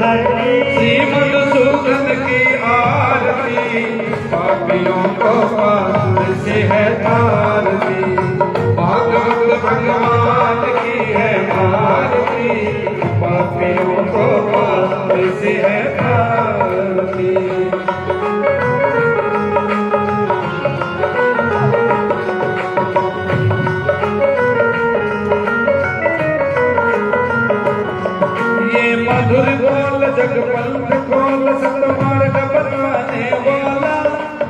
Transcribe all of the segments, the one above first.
श्री मधुसूदन की आरती, पापियों को पास से है आरती, भागवत भगवान की है आरती, पापियों को पास से है आरती। मधुर बोल जगपंथ खोल, सतमार्ग बताने वाला,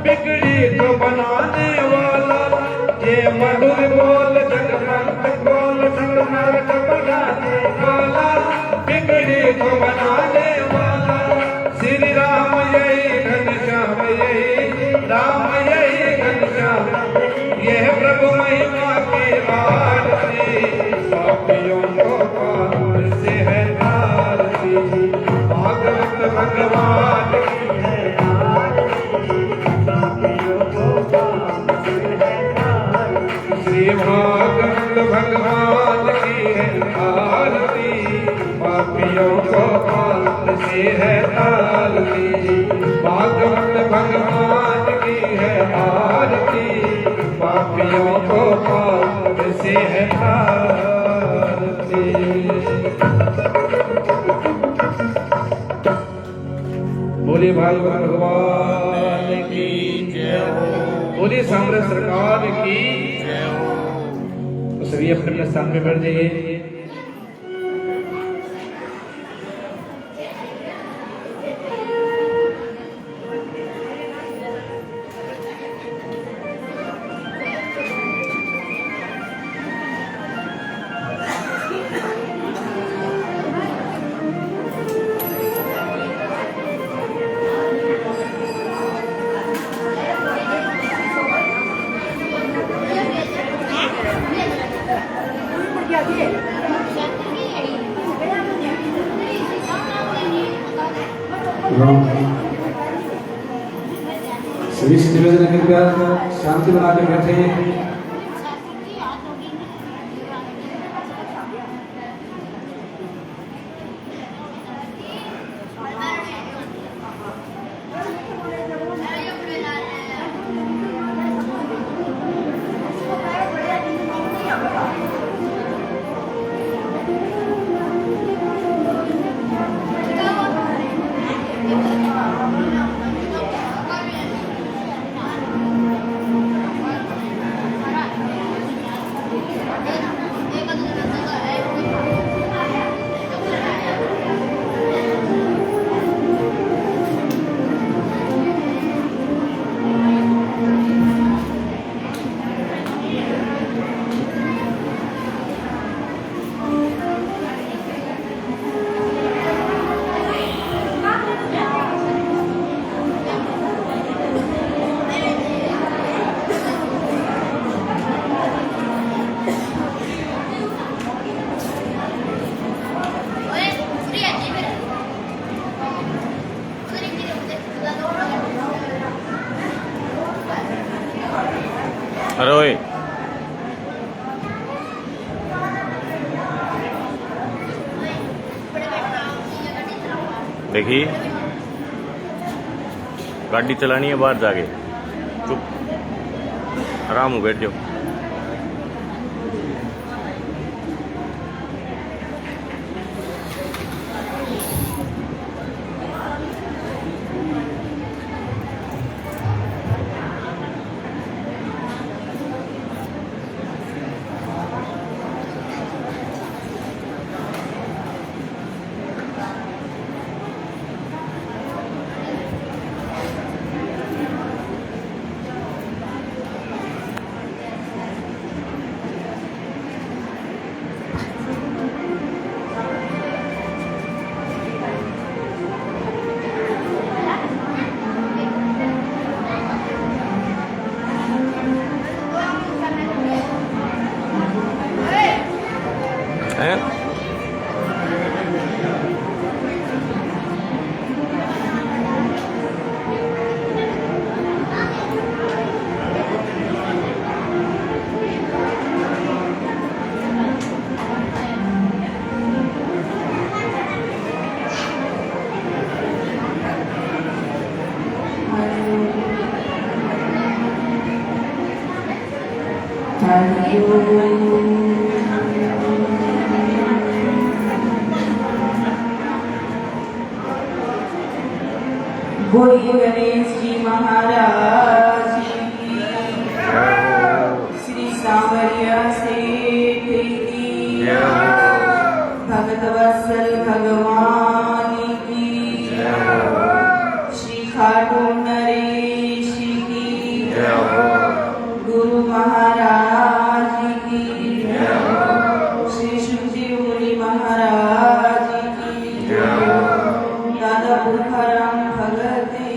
बिगड़ी तो बनाने वाला। ये मधुर बोल जगपंथ खोल, सतमार्ग बताने वाला, बिगड़ी तो बनाने वाला। श्री राम यही घनश्याम यही, राम यही घनश्याम, यह प्रभु महिमा की आरती, पापियों को पार से है भागवत भगवान की है आरती, पापियों को पाप से है आरती। श्री भागवत भगवान की है आरती, पापियों को पाप से है आरती। भागवत भगवान की है आरती, पापियों को पाप से है आरती। बोले भागवत भगवान की जय हो, बोले साम्राज्य सरकार की जय हो। तो सभी अपने अपने स्थान पे बैठ जाइए। सभी से निवेदन है कृपया शांति बना के बैठे। अरे देखिए गाड़ी चलानी है, बाहर जाके चुप आराम हो बैठ जाओ। बोलिए गणेश जी महाराज की, श्री सांवरिया सेठ की, भगत वत्सल भगवान की, श्री खाटू नरेश की, गुरु महाराज की, श्री सुखदेव मुनि महाराज की, दादा पुरखराम भगत की,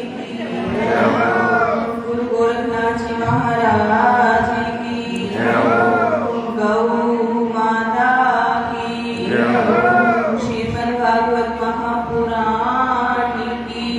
गुरु गोरखनाथ जी महाराज की, गौ माता की, श्रीमद् भागवत महापुराण की,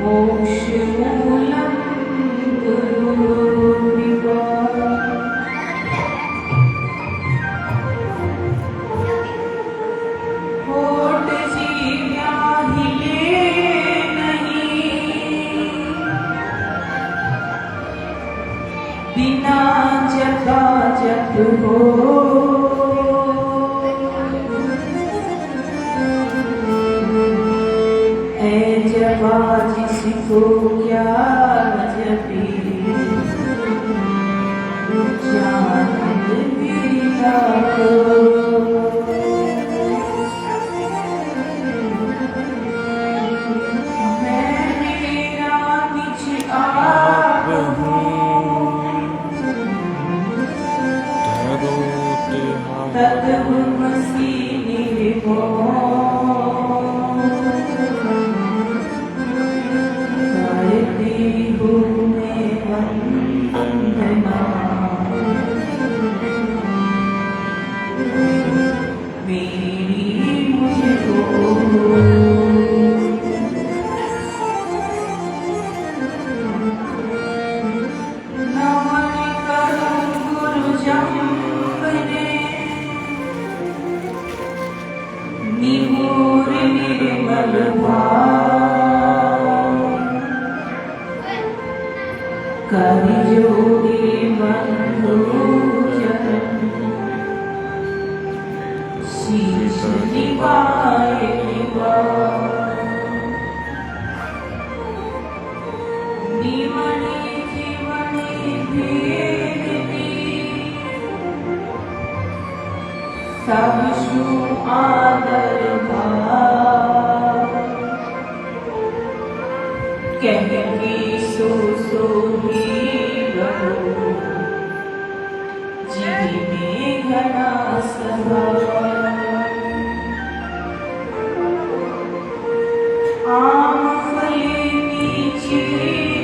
मोक्षमूलं गुरुर्विभा। होठ जीव्या हिले नहीं, बिना जपा जप हो। जपा जिसको क्या जपी, जान मिला मैं मेरा निज आप हूँ, तत्व मसीह निर्भय। कवि जोड़ी बंधु जन, शीश निभाए निमणि जीवनि भेदती, सब सु आदर भाव, कहती सो ही बनो, जी में घना स्वभाव। आम फले नीचे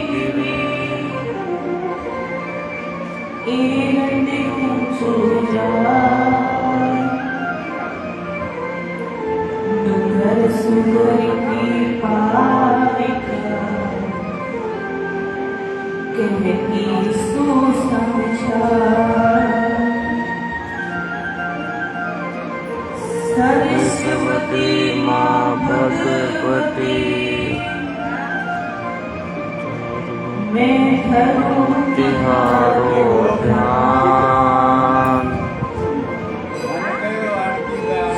गिरे, एरंड ऊंचो जाए, डूंगर सुगर की पार कहती सो समझा। सरस्वती माँ भगवती, मैं धरूं तिहारो ध्यान,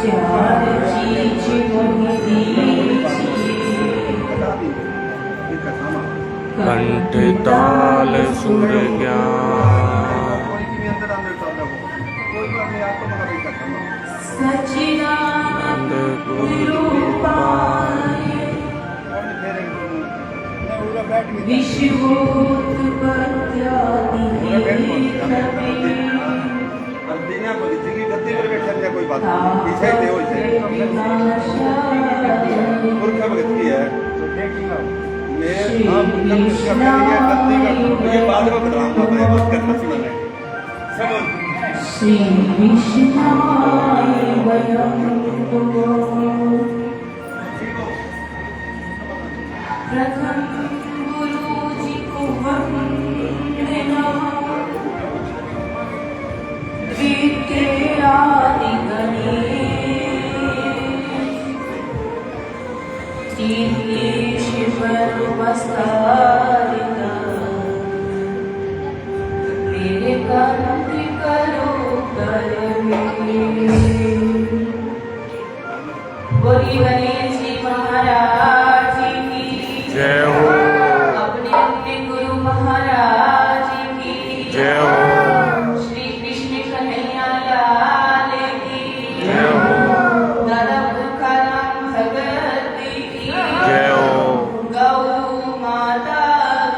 चार चीज वही दीजिए, कंठ ताल सुर ज्ञान, सच्चिदानंद गुरुपाय, विश्वोत्पत्त्यादि हेतवे, बिना बगीचे की गद्दी पर बैठा क्या कोई बात नहीं पीछे थे वो से पुरखा भगत की है मैं आप जब इसका करेंगे गद्दी का ये बाद में बताऊंगा मैं बस करना सुना है समझ श्री कृष्णाय वयं प्रथम गुरुजी को वंदे नमः द्वितीयादि गणेश तृतीय शिवरूपस्तारिका मेरे कर्म करो कर बोली गणेश जी महाराज की जय हो अपने अपने गुरु महाराज की जय हो श्री कृष्ण कन्हैया लाल की जय हो दादा तुकाराम भगत की जय हो गौ माता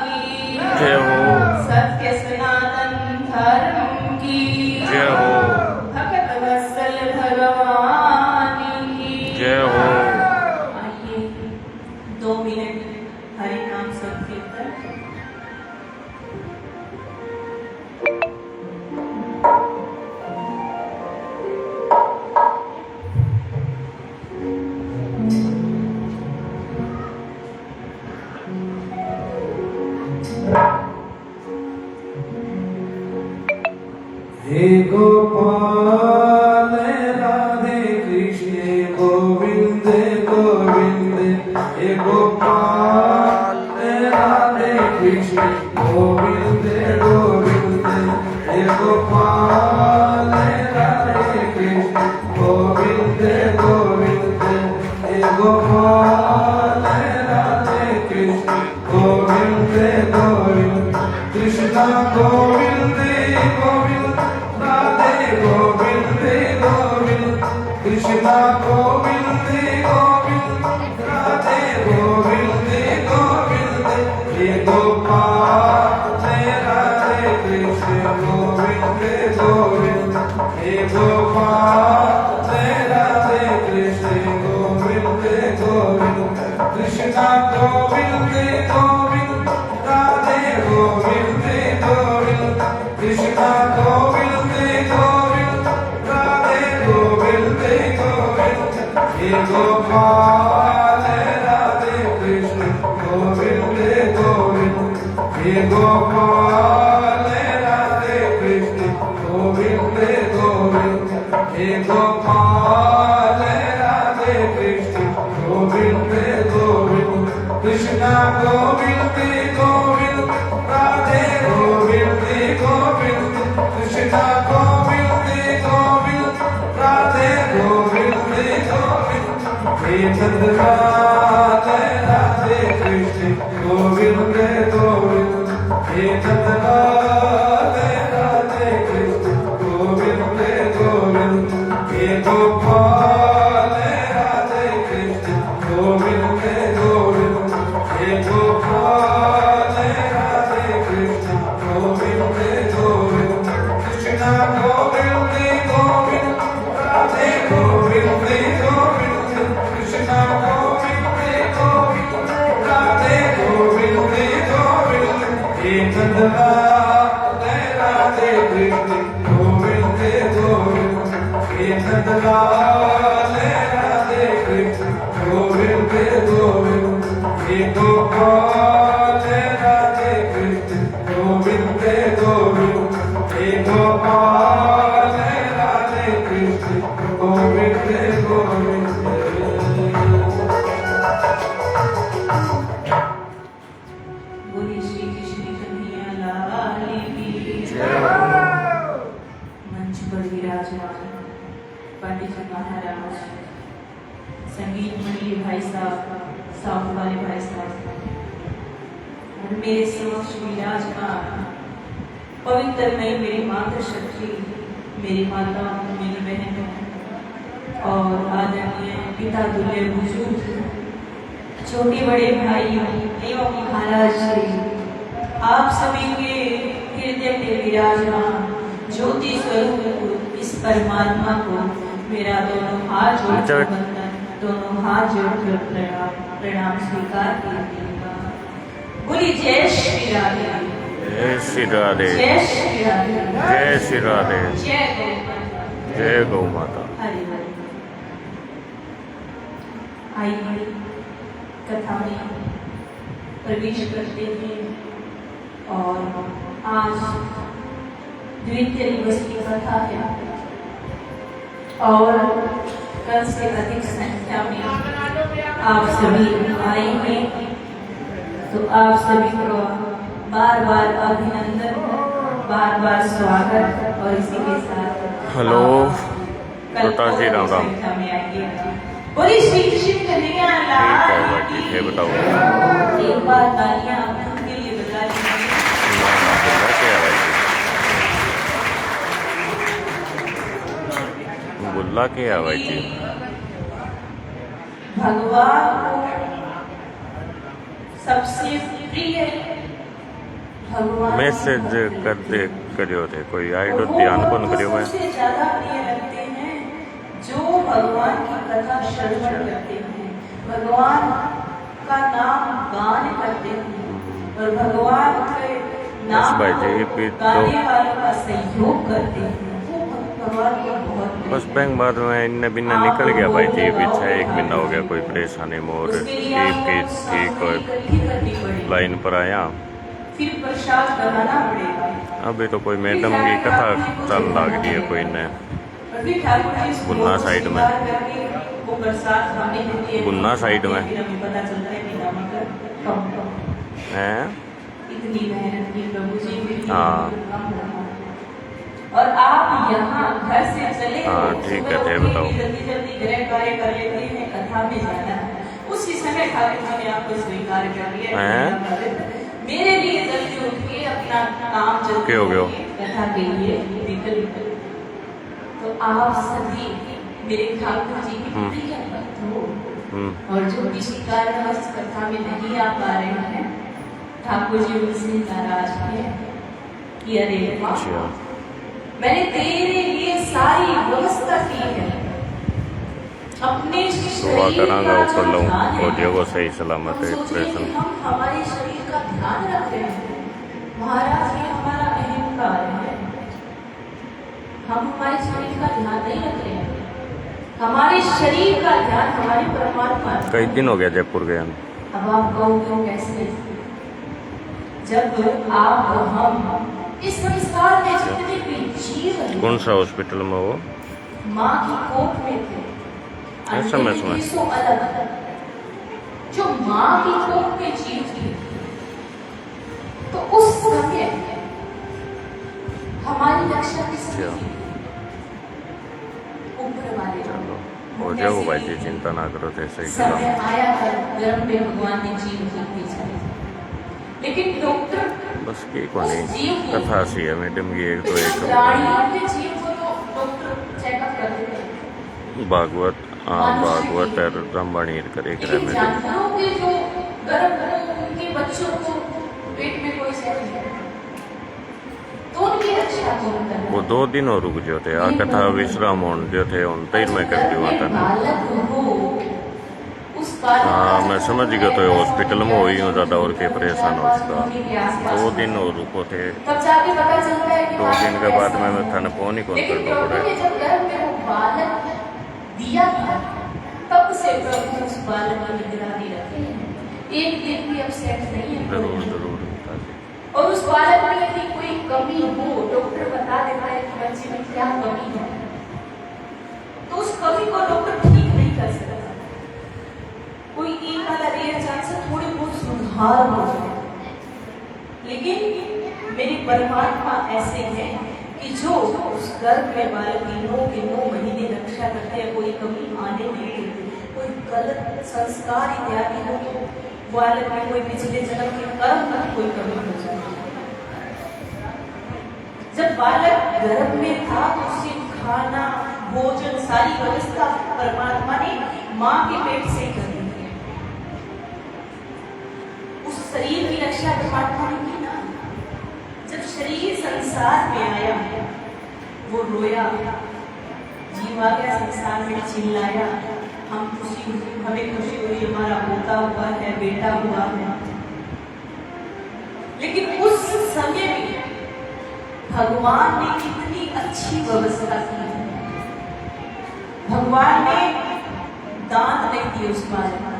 की जय हो सत्य सनातन धर्म की जय हो भगत वत्सल भगवान की जय हो आइए 2 मिनट हरि नाम संकीर्तन हे गोपाल राधे कृष्ण गोविंद गोविंद हे गोपाल राधे कृष्ण गोविंद गोविंद हे गोपाल राधे कृष्ण गोविंद गोविंद हे गोपाल राधे कृष्ण गोविंद गोविंद कृष्ण गोविंद गोविंद राधे गोविंद गोविंद कृष्ण गोविंद गोविंद राधे गोविंद गोविंद हे गोपाल राधे कृष्ण गोविंद गोविंद हे गोपाल राधे कृष्ण गोविंद गोविंद कृष्ण गोविंद गोविंद राधे गोविंद गोविंद कृष्ण गोविंद गोविंद राधे गोविंद गोविंद हे गोपाल राधे कृष्ण गोविंद गोविंद हे गोपाल राधे कृष्ण गोविंद गोविंद हे गोपाल राधे कृष्ण गोविंद गोविंद कृष्ण गोविंद गोविंद राधे गोविंद गोविंद कृष्ण गोविंद गोविंद राधे गोविंद गोविंद हे नंदलाल राधे कृष्ण गोविंद गोविंद हे नंदलाल राधे कृष्ण गोविंद गोविंद हे गोपाल राधे कृष्ण गोविंद गोविंद हे गोपाल राधे कृष्ण गोविंद गोविंद कृष्ण गोविंद गोविंद राधे गोविंद गोविंद कृष्ण गोविंद गोविंद राधे गोविंद गोविंद हे नंदलाल राधे कृष्ण गोविंद गोविंद हे नंदलाल राधे कृष्ण गोविंद गोविंद हे गोपाल राधे कृष्ण गोविंद गोविंद हे गोपाल राधे कृष्ण गोविंद गोविंद बोली श्री कृष्ण कन्हैया लाल की जय हो मंच पर विराजमान पंडित जी महाराज संगीत मंडली भाई साहब साउंड वाले भाई साहब और मेरे समक्ष विराजमान पवित्र में मेरी मातृशक्ति मेरी माता मेरी बहनों और आदरणीय पिता तुल्य बुजुर्ग छोटे बड़े भाइयों एवं महाराज श्री आप सभी के हृदय में विराजमान ज्योति स्वरूप इस परमात्मा को मेरा दोनों हाथ जोड़कर वंदन, दोनों हाथ जोड़कर प्रणाम स्वीकार कीजिएगा। बोलिए जय श्री राधे, जय श्री राधे, जय श्री राधे, जय श्री राधे, जय गौ माता, जय गौ माता। हरि हरि। आइए कथा में प्रवेश करते हैं और आज द्वितीय दिवस की कथा है और कल से अधिक संख्या में आप सभी आए हैं, तो आप सभी को बार बार अभिनंदन, बार बार स्वागत और इसी के साथ हेलो, कल बता जी, राम राम। संख्या में आइए। बोलिए श्री कृष्ण कन्हैया ठीक है लाल भाई, की। ठीक है, बताओ। एक बार तालियां आप उनके लिए बजा दीजिए। बुल्ला के है भाई जी। भगवान को सबसे प्रिय भगवान मैसेज कर दे करियो थे कोई आई डो ध्यान कौन करियो मैं। सबसे ज्यादा प्रिय लगते हैं जो भगवान की कथा श्रवण करते हैं, भगवान का नाम गान करते हैं और भगवान के नाम भाई जी, को फिर गाने तो- वालों का सहयोग करते हैं। वो भगवान को बहुत प्रिय बस बैंक बाद में इन्ने बिना निकल गया भाई जी। पीछे 1 महीना हो गया, कोई परेशानी मोर उसके लिए ठीक आपको ठीक ठीक सामग्री और इकट्ठी करनी पड़ेगी। लाइन पर आया। फिर प्रसाद बनाना पड़ेगा। अभी तो कोई मैडम की कथा चल लग रही है कोई ने फिर ठाकुर जी इसको गुन्ना साइड में। स्वीकार करके वो प्रसाद हमें देते हैं। गुन्ना साइड में। फिर हमें पता चलता है बिना मतलब कम हैं। इतनी मेहनत की प्रभु जी के लिए हाँ। कम रहा। और आप यहाँ घर से चले हाँ, ठीक है, सुबह थे, उठ के बताओ। जल्दी जल्दी गृह कार्य कर लेते हैं, कथा में जाना है। उसी समय ठाकुर जी ने आपको स्वीकार कर लिया। हैं? मेरे लिए जल्दी उठ के अपना काम जल्दी क्या हो गया? कथा के लिए निकल। तो आप सभी मेरे ठाकुर जी के प्रिय भक्त हो और जो किसी कारणवश कथा में नहीं आ पा रहे हैं, ठाकुर जी उनसे नाराज हैं कि अरे वाह, अच्छा। मैंने तेरे लिए सारी व्यवस्था की है। अपने दुआ शरीर करांगा का ऊपर जो लूँ ध्यान है, हो जाएगा सही सलामत हम है सोच रहे हैं कि ऑपरेशन। हम हमारे शरीर का ध्यान रख रहे हैं। महाराज ये हमारा अहंकार है, हम हमारे शरीर का ध्यान नहीं रख रहे हैं। हमारे शरीर का ध्यान हमारे परमात्मा पर। कई दिन हो गया जयपुर गया। अब आप कहोगे कैसे? जब आप हम इस संसार में जितने भी जीव हैं, कौन सा हॉस्पिटल में वो? माँ की कोख में थे। ऐसा मैं समझ- 3800 अलग जो माँ की कोख में जीव थे, तो उस समय हमारी रक्षा किसने अच्छा। की? ऊपर वाले चलो हो जाओ भाई जी, चिंता ना करो थे सही समय सलामत। आया है गर्भ में भगवान ने जीव को भेजा, लेकिन डॉक्टर बस की को नहीं कथा सी है मैडम की एक तो एक प्राणियों के जीव को तो डॉक्टर चेकअप करते थे। भागवत हाँ भागवत और रामबाणी करे लेकिन मैडम। जानवरों के जो गर्भ में उनके बच्चों को पेट में कोई सेल नहीं, तो उनकी रक्षा कौन कर? वो 2 दिन और रुक जो थे आ कथा विश्राम होन जो थे उन तैर में कर दिया था। बालक हो, उस बालक हाँ का मैं समझ गया तो हॉस्पिटल में हुई हूँ ज़्यादा और के परेशान हो उसका। के आसपास 2 दिन और रुको थे। तब जाके पता चलता है कि 2 दिन के बाद कैसा मैं थाने फोन ही कौन लेकिन करना प्रभु ने पड़ा। जब गर्भ में वो बालक दिया था, तब से प्रभु उस बालक की निगरानी रखे हैं। एक दिन भी अपसेट नहीं है जरूर प्रभु। जरूर और उस बालक में यदि कोई कमी हो, डॉक्टर बता देता है कि बच्चे में क्या कमी है, तो उस कमी को डॉक्टर ठीक नहीं कर सकता। कोई एक आधा रेयर चांस से थोड़ी बहुत सुधार हो जाए, लेकिन मेरे परमात्मा ऐसे हैं कि जो उस गर्भ में बालक की 9 के 9 महीने रक्षा करते हैं, कोई कमी आने नहीं देते। कोई गलत संस्कार इत्यादि हो तो बालक में कोई पिछले जन्म के कर्म में कोई कमी हो जाती है। जब बालक गर्भ में था तो उसे खाना भोजन सारी व्यवस्था परमात्मा ने माँ के पेट से कर दी है। उस शरीर की रक्षा परमात्मा ने की ना। जब शरीर संसार में आया वो रोया, जीव आ गया संसार में, चिल्लाया, हमें खुशी हुई, हमारा पोता हुआ है, बेटा हुआ है। लेकिन उस समय में भगवान ने कितनी अच्छी व्यवस्था की है। भगवान ने दांत नहीं दिए उस बालक को,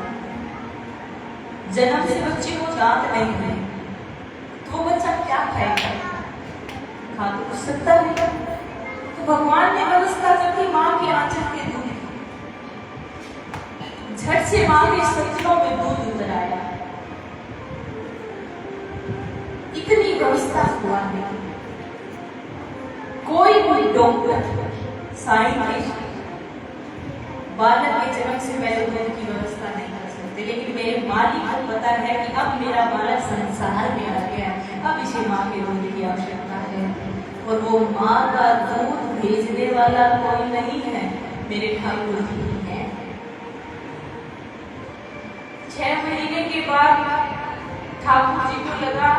जन्म से बच्चे को दांत नहीं है, तो वो बच्चा क्या खाएगा? खा तो कुछ सकता नहीं। तो भगवान ने व्यवस्था की माँ के आंचल के दूध, झट से माँ के स्तनों में दूध उतर आया। इतनी व्यवस्था हुआ है। कोई डॉक्टर, साइंटिस्ट बालक के जन्म से पहले दूध की व्यवस्था नहीं कर सकते, लेकिन मेरे मालिक को पता है कि अब मेरा बालक संसार में आ गया है, अब इसे माँ के दूध की आवश्यकता है। और वो माँ का दूध भेजने वाला कोई नहीं है, मेरे ठाकुर जी हैं। 6 महीने के बाद ठाकुर जी को लगा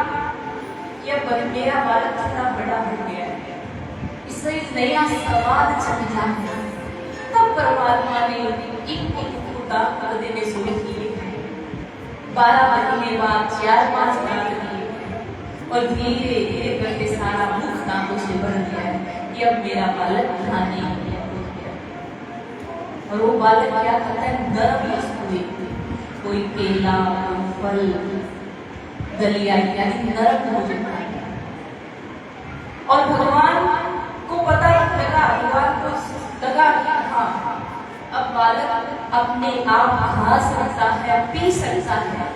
कि अब मेरा बालक इतना बड़ा हो गया है, इससे नया सवाल चलता है। तब परमात्मा ने एक दांत कर देने शुरू किए। 12 महीने बाद 4-5 दांत दिए और धीरे धीरे करके सारा मुख दांतों से भर गया है कि अब मेरा बालक खाने हो गया। और वो बालक क्या करता है? नरम वस्तुएं, कोई केला, कोई फल, दलिया इत्यादि नरम भोजन खाएगा। और भगवान को पता लगा, भगवान को लगा कि हाँ, अब बालक अपने आप खा सकता है, पी सकता है।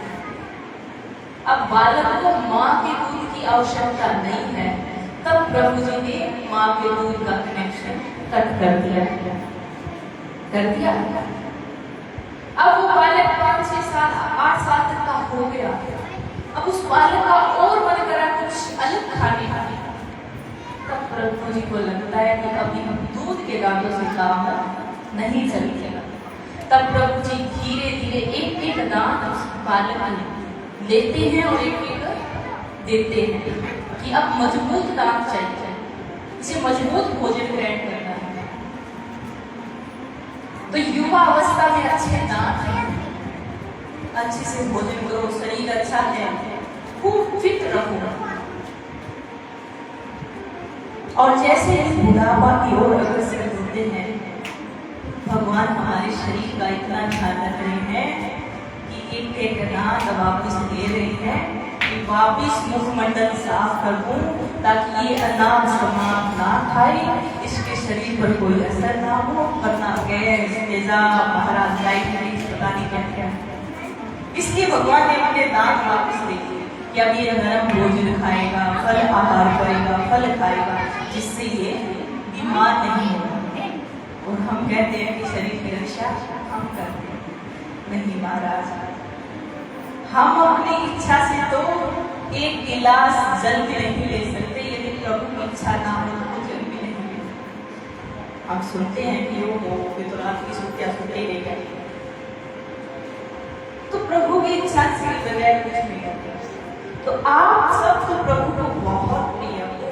अब बालक को माँ के दूध की आवश्यकता नहीं है। तब प्रभु जी ने माँ के दूध का कनेक्शन कट कर दिया। अब वो बालक 5-6 साल 8 साल तक का हो गया। अब उस बालक का और मन करा कुछ अलग खाने का। तब प्रभु जी को लगता है कि अभी हम दूध के दांतों से काम नहीं चलेगा। तब प्रभु जी धीरे धीरे एक दांत बालक लेते हैं और एक देते हैं कि अब मजबूत दांत चाहिए, इसे मजबूत भोजन ग्रहण करना है। तो युवा अवस्था में अच्छे दांत हैं, अच्छे से भोजन करो, शरीर अच्छा है, खूब फिट रहो। और जैसे बुढ़ापा की ओर अग्रसर होते हैं, भगवान हमारे शरीर का इतना ध्यान रख रहे हैं कि एक दांत वापिस ले रहे हैं कि वापिस मुखमंडल साफ कर दूं, ताकि ये अनाज समाप्त ना खाए, इसके शरीर पर कोई असर ना हो, वरना गैस, तेजाब, महाराज डायबिटीज, पता नहीं क्या क्या। इसलिए भगवान ने अपने दांत वापिस ले लिए कि अब ये नरम भोजन खाएगा, फल आहार करेगा, फल खाएगा, जिससे ये बीमार नहीं होगा। और हम कहते हैं कि शरीर की रक्षा हम करते हैं, नहीं महाराज, हम अपनी इच्छा से तो एक गिलास जल भी नहीं ले सकते, यदि प्रभु की इच्छा ना हो तो जल भी नहीं ले सकते। हम सुनते हैं कि वो तो रात की सुत्या सुते ही रह गए, तो प्रभु की इच्छा से बगैर कुछ नहीं करते। तो आप सब तो प्रभु को बहुत प्रिय हो,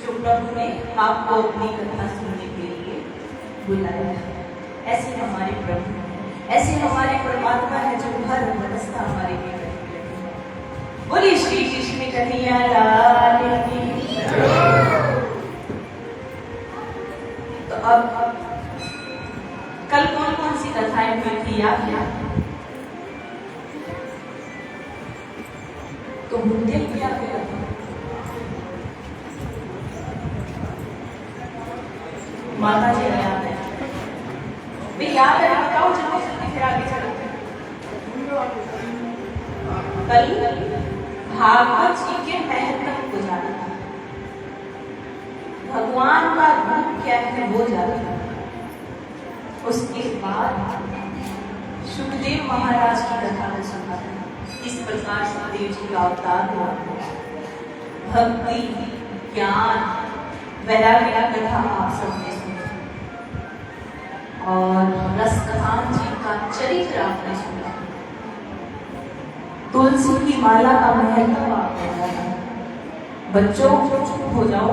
जो प्रभु ने आपको अपनी कथा सुनने के लिए बुलाया है। ऐसे हमारे प्रभु हैं, ऐसे हमारे परमात्मा है जो हर व्यवस्था हमारे लिए करते हैं। बोलिए श्री कृष्ण कन्हैया लाल की। तो अब कल कौन कौन सी कथाएं हुई थी याद है? तो बुद्धि क्या हुआ? माता जी याद है? भी याद है, बताओ जल्दी जल्दी, फिर आगे चलते हैं। कल भागवत जी के महत्व को जाना, भगवान का रूप क्या है वो जाना। उसके बाद सुखदेव महाराज की कथा को सुना, इस प्रकार सुखदेव जी का अवतार हुआ। भक्ति, ज्ञान, वैराग्य का कथा आप सबने सुना, और रसखान जी का चरित्र आपने सुना, तुलसी की माला का महत्व आपने जाना। बच्चों चुप हो जाओ,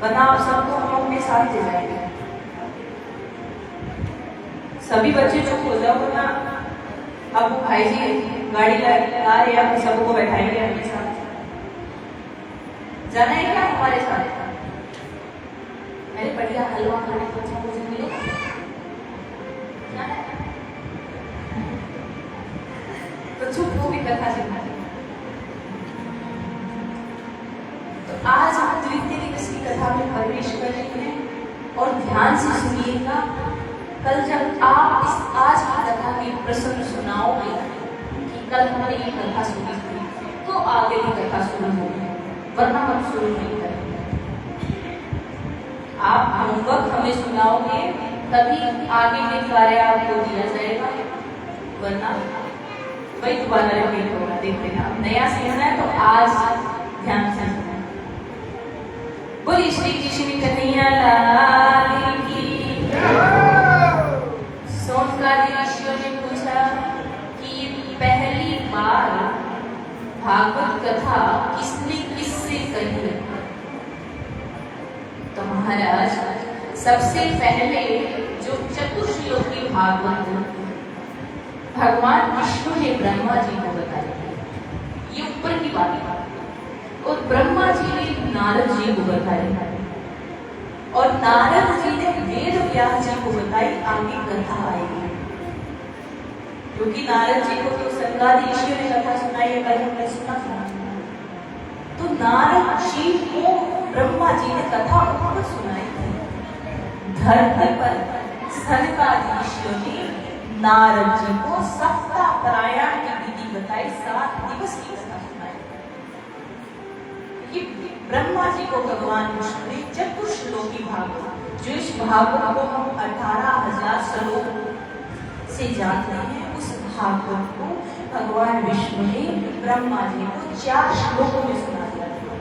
वरना आप सबको हम अपने साथ ले जाएंगे। सभी बच्चे चुप हो जाओ, वरना अब भाई जी गाड़ी ला रहे हैं, हम सबको बैठाएंगे अपने साथ। जाना है क्या हमारे साथ? अरे बढ़िया हलवा खाने को मुझे मिलेगा। तो चुप हो भी कथा सुनना। तो आज हम द्वितीय दिवस की कथा में प्रवेश कर रहे हैं और ध्यान से सुनिएगा। कल जब आप इस आज की कथा के प्रसंग सुनाओगे कि कल हमने ये कथा सुनी थी, तो आगे की कथा शुरू होगी, वरना हम शुरू नहीं करेंगे। आप होमवर्क हमें सुनाओगे तभी आगे के कार्य आपको दिया जाएगा, वरना वही दोबारा रिपीट होगा। देख लेना, अब नया सीखना है तो आज ध्यान से सुनना। बोलिए श्री कृष्ण कन्हैया लाल की। सोनकादि ऋषियों ने पूछा कि पहली बार भागवत कथा किसने किससे कही? तो महाराज सबसे पहले जो चतुर्श्लोकी भागवत भगवान विष्णु ने ब्रह्मा जी को बताई, ये ऊपर की बात है, और ब्रह्मा जी ने नारद जी को बताई, और नारद जी ने वेद व्यास जी को बताई। आगे कथा आएगी, क्योंकि नारद जी को तो सनकादि ऋषियों ने कथा सुनाई है, कल हमने सुना था। तो नारद जी को ब्रह्मा जी ने कथा ऊपर सुनाई थी। धरती पर सनकादि ऋषियों ने नारद जी को सप्ताह पारायण की विधि बताई, 7 दिवस की कथा सुनाई। कि ब्रह्मा जी को भगवान विष्णु ने चतुर्श्लोकी भागवत, जो इस भागवत को हम 18,000 श्लोक से जानते हैं, उस भागवत को भगवान विष्णु ने ब्रह्मा जी को 4 श्लोकों में सुना दिया था।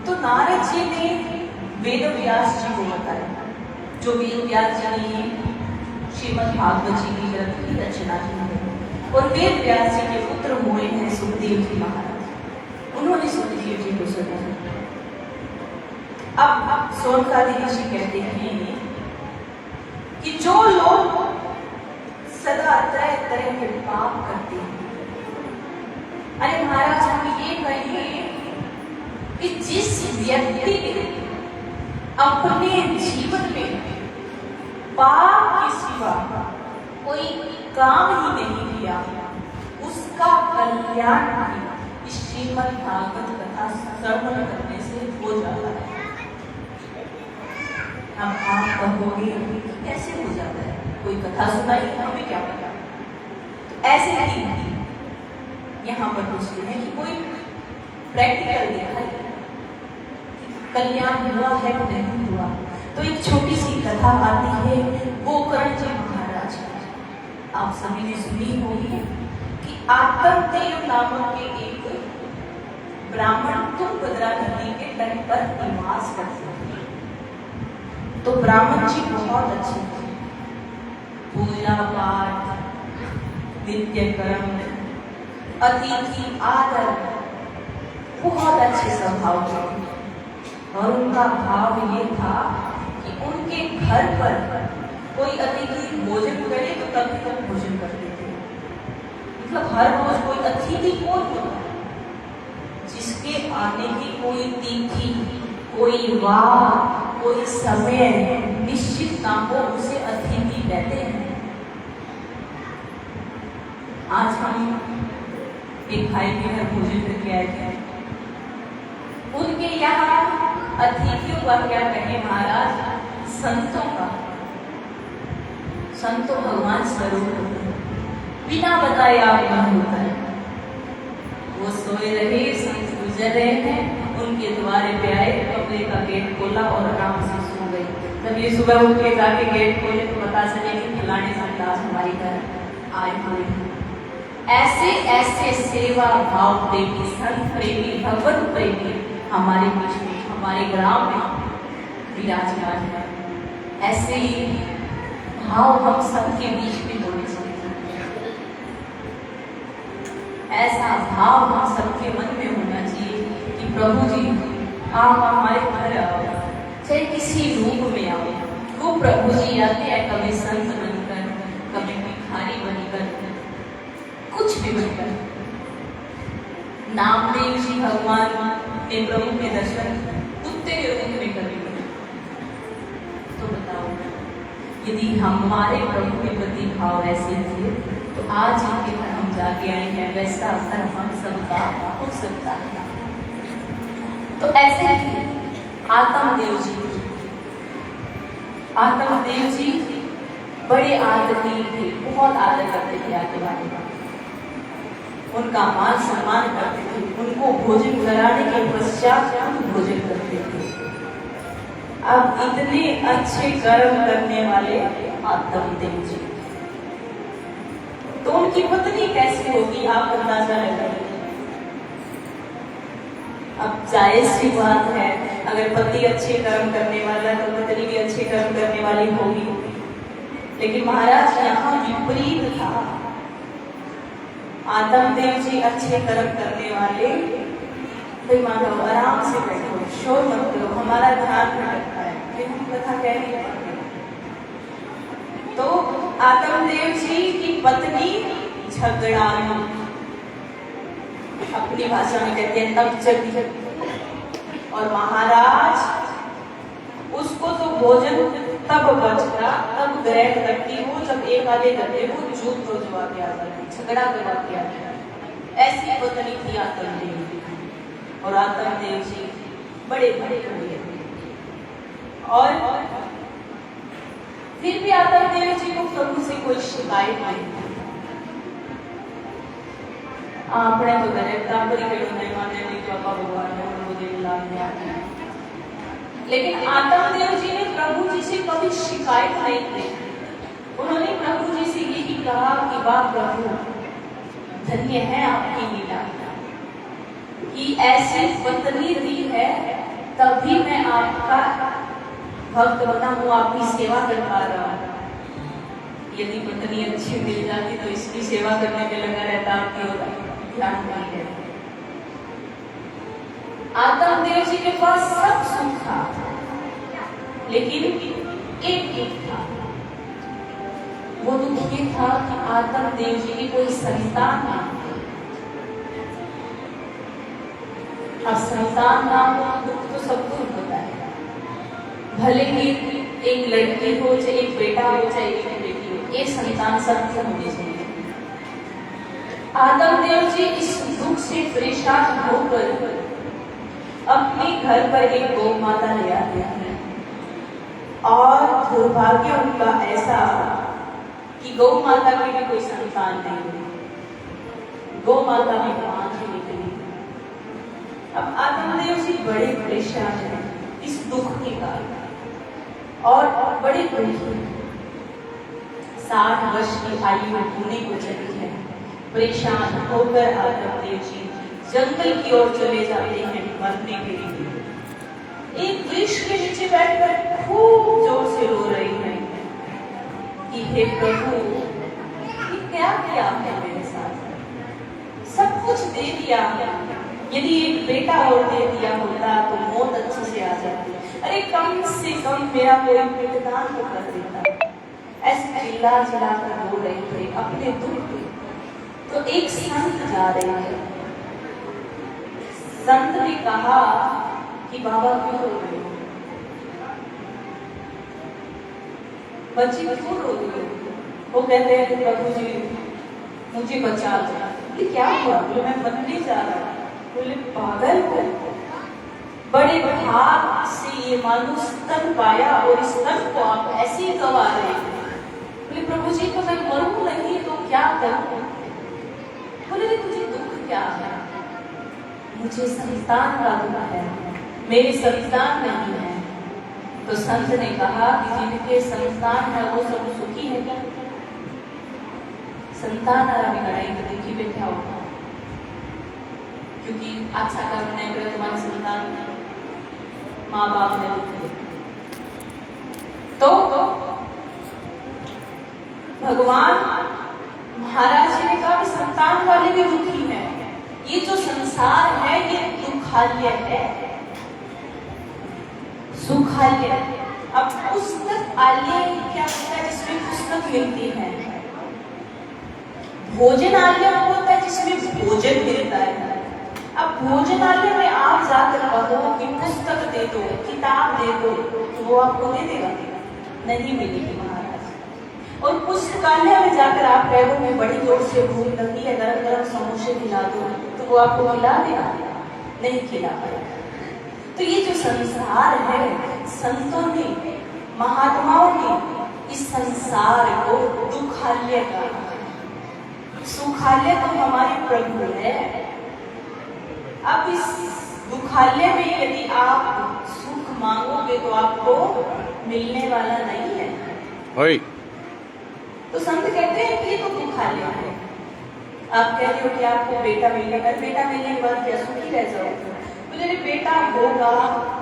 तो नारद जी ने वेद व्यास जी को बताया, जो वेद व्यास जी ने श्रीमद् भागवत जी की ग्रंथ की रचना की है, और वेद व्यास जी के पुत्र हुए हैं सुखदेव जी महाराज। उन्होंने सुखदेव जी को सुना। अब सोनकादि ऋषि कहते हैं कि जो लोग सदा तरह तरह के पाप करते हैं, अरे महाराज हम ये कहेंगे कि जिस व्यक्ति ने अपने जीवन में पाप के सिवा कोई काम ही नहीं किया, उसका कल्याण इस श्रीमद् भागवत कथा श्रवण करने से हो जाता है। अब आप कहोगे कैसे हो जाता है? कोई कथा सुनाई, हमें क्या पता। तो ऐसे ही यहाँ पर पूछते हैं कि कोई प्रैक्टिकल देखा है कल्याण हुआ है कि नहीं हुआ। तो एक छोटी सी कथा आती है गोकर्ण जी महाराज की, आप सभी ने सुनी होगी कि आत्मदेव नामक के एक ब्राह्मण तुंगभद्रा नदी के तट पर निवास करते थे। तो ब्राह्मण जी बहुत अच्छे थे, पूजा पाठ, नित्य कर्म, अतिथि आदर, बहुत अच्छे स्वभाव थे। और उनका भाव ये था कि उनके घर पर कोई अतिथि भोजन करे तो तभी तक भोजन करते थे। मतलब हर रोज कोई अतिथि कौन होता है जिसके आने की कोई तिथि, कोई वार, कोई समय निश्चित ना हो, उसे अतिथि कहते हैं। आज हम एक भाई के घर भोजन करके आए थे। उनके यहाँ अतिथियों का क्या कहे महाराज, संतों का, संतों भगवान स्वरूप बिना बताए आगमन होता है। वो सोए रहे, संत गुजर रहे हैं, उनके द्वारे पे आए, कमरे का गेट खोला और आराम से सो गए। जब ये सुबह उठ के जाके गेट खोले तो पता चले कि फलाने संतास हमारे घर आए हुए हैं। ऐसे ऐसे सेवा भाव प्रेमी, संत प्रेमी, भगवत प्रेमी हमारे बीच में, हमारे ग्राम में विराजमान है। ऐसे ही भाव हम सबके बीच में होने चाहिए। ऐसा भाव हम सबके मन में होना चाहिए कि प्रभु जी आप हमारे घर आओ, चाहे किसी रूप में आओ। वो प्रभु जी आते हैं कभी संत बनकर, कभी भिखारी बनकर, कुछ भी बनकर। नामदेव जी भगवान ने प्रभु के दर्शन कुत्ते के रूप में कभी बने। तो बताओ, यदि हमारे प्रभु के प्रति भाव ऐसे थे तो आज इनके घर हम जाके आए हैं, वैसा असर हम सबका हो सकता है। तो ऐसे ही आत्मदेव जी, आत्मदेव जी बड़े आदरणीय थे, बहुत आदर करते थे आगे वाले का, उनका मान सम्मान करते थे, उनको भोजन कराने के पश्चात भोजन करते थे। अब इतने अच्छे कर्म करने वाले आत्मदेव जी, तो उनकी पत्नी कैसी होगी आप अंदाजा लगाइए। अब जायज सी बात है, अगर पति अच्छे कर्म करने वाला है तो पत्नी भी अच्छे कर्म करने वाली होगी, लेकिन महाराज यहाँ विपरीत था। आत्मदेव जी अच्छे कर्म करने वाले, भाई माधव आराम से बैठो, शोर मत करो, हमारा ध्यान भटकता है, लेकिन हम कथा कह नहीं पाते। तो आत्मदेव जी की पत्नी झगड़ालू, अपनी भाषा में कहते हैं तब जगी, और महाराज उसको तो भोजन तब बचता, तब ग्रहण करती वो जब एक आधे घंटे वो जूत रोजवा के आ जाती, झगड़ा करा के आ जाती। ऐसी पत्नी थी आत्मदेव जी। और आत्मदेव जी बड़े बड़े कवि, और फिर भी आत्मदेव जी को प्रभु से कोई शिकायत नहीं थी। આપણે તો દરેક કામરી કર્યું નહીં માને નહીં તો આપા ભગવાન ને मुझे लाभ दिया। लेकिन आत्मदेव जी ने प्रभु जी से कभी शिकायत नहीं की। उन्होंने प्रभु जी से यही कहा कि वाह प्रभु, धन्य है आपकी लीला कि ऐसी पत्नी दी है, तभी मैं आपका भक्त बना हूँ, आपकी सेवा कर पा रहा हूँ। यदि पत्नी अच्छी मिल जाती तो इसकी सेवा करने में लगा रहता, आपकी होता ध्यान नहीं है। आत्मदेव जी के पास सब सुख था, लेकिन एक था, वो दुख ये था कि आत्मदेव जी की कोई संतान ना हो। अब संतान ना हो दुख तो सबको होता है, भले ही एक लड़की हो, चाहे एक बेटा हो, चाहे एक बेटी हो, एक संतान सबको होनी चाहिए। आत्मदेव जी इस दुख से परेशान होकर अपने घर पर एक गौ माता ले आते हैं, और दुर्भाग्य उनका ऐसा कि गौ माता की भी कोई संतान नहीं हुई, गौ माता भी पांच ही निकली। अब आत्मदेव जी बड़े परेशान हैं इस दुख के कारण, और बड़े दुखी, 60 वर्ष की आयु होने को चली है। परेशान होकर आत्मदेव जी जंगल की ओर चले जाते हैं मरने के लिए। एक वृक्ष के नीचे बैठकर खूब जोर से रो रही हैं कि हे प्रभु, ये क्या किया आपने मेरे साथ? सब कुछ दे दिया, यदि एक बेटा और दे दिया होता तो मौत अच्छे से आ जाती, अरे कम से कम मेरा कोई पिंडदान तो कर देता। ऐसे चिल्ला चिल्ला कर रो रही थे अपने दुख पे। तो एक संत जा रहे हैं, संत ने कहा कि बाबा क्यों रो रहे हो, बच्ची क्यों रो रही हो? वो कहते हैं कि प्रभु जी मुझे बचा दो। बोले क्या हुआ? बोले मैं मरने जा रहा हूँ। बोले पागल हो, बड़े भाग से ये मानो स्तन पाया और इस स्तन को आप ऐसे ही गवा रहे हैं। बोले प्रभु जी तो मैं मरूं नहीं तो क्या करूं? बोले तुझे दुख क्या है? मुझे संतान का दुख है, मेरी संतान नहीं है। तो संत ने कहा कि जिनके संतान है वो सब सुखी है क्या? संतान आरा बिगड़ाई तो दुखी पे क्या होगा? क्योंकि अच्छा कर्म नहीं करे तुम्हारी संतान माँ बाप ने दुख तो भगवान महाराज जी ने कहा कि संतान वाले भी दुखी हैं। ये जो संसार है ये दुखालय है, सुखालय। अब पुस्तक आलय क्या होता है? जिसमें पुस्तक मिलती है। भोजनालय होता है जिसमें भोजन मिलता है। अब भोजनालय में आप जाकर कहो कि पुस्तक दे दो, किताब दे दो, तो वो आपको दे देगा? नहीं मिलेगी महाराज। और पुस्तकालय में जाकर आप कहो मैं बड़ी जोर से भूख लगी है, गरम गरम समोसे खिला दो, तो वो आपको खिला देगा? नहीं खिला पाएगा। तो ये जो संसार है, संतों ने, महात्माओं ने इस संसार को दुखालय कहा। सुखालय तो हमारे प्रभु है। अब इस दुखालय में यदि आप सुख मांगोगे तो आपको मिलने वाला नहीं है। ओए तो संत कहते हैं कि ये तो दुखालय है। आप कह रहे हो कि आपको बेटा मिलेगा, बेटा मिलने के बाद क्या सुखी रह जाओगे? तो यदि बेटा होगा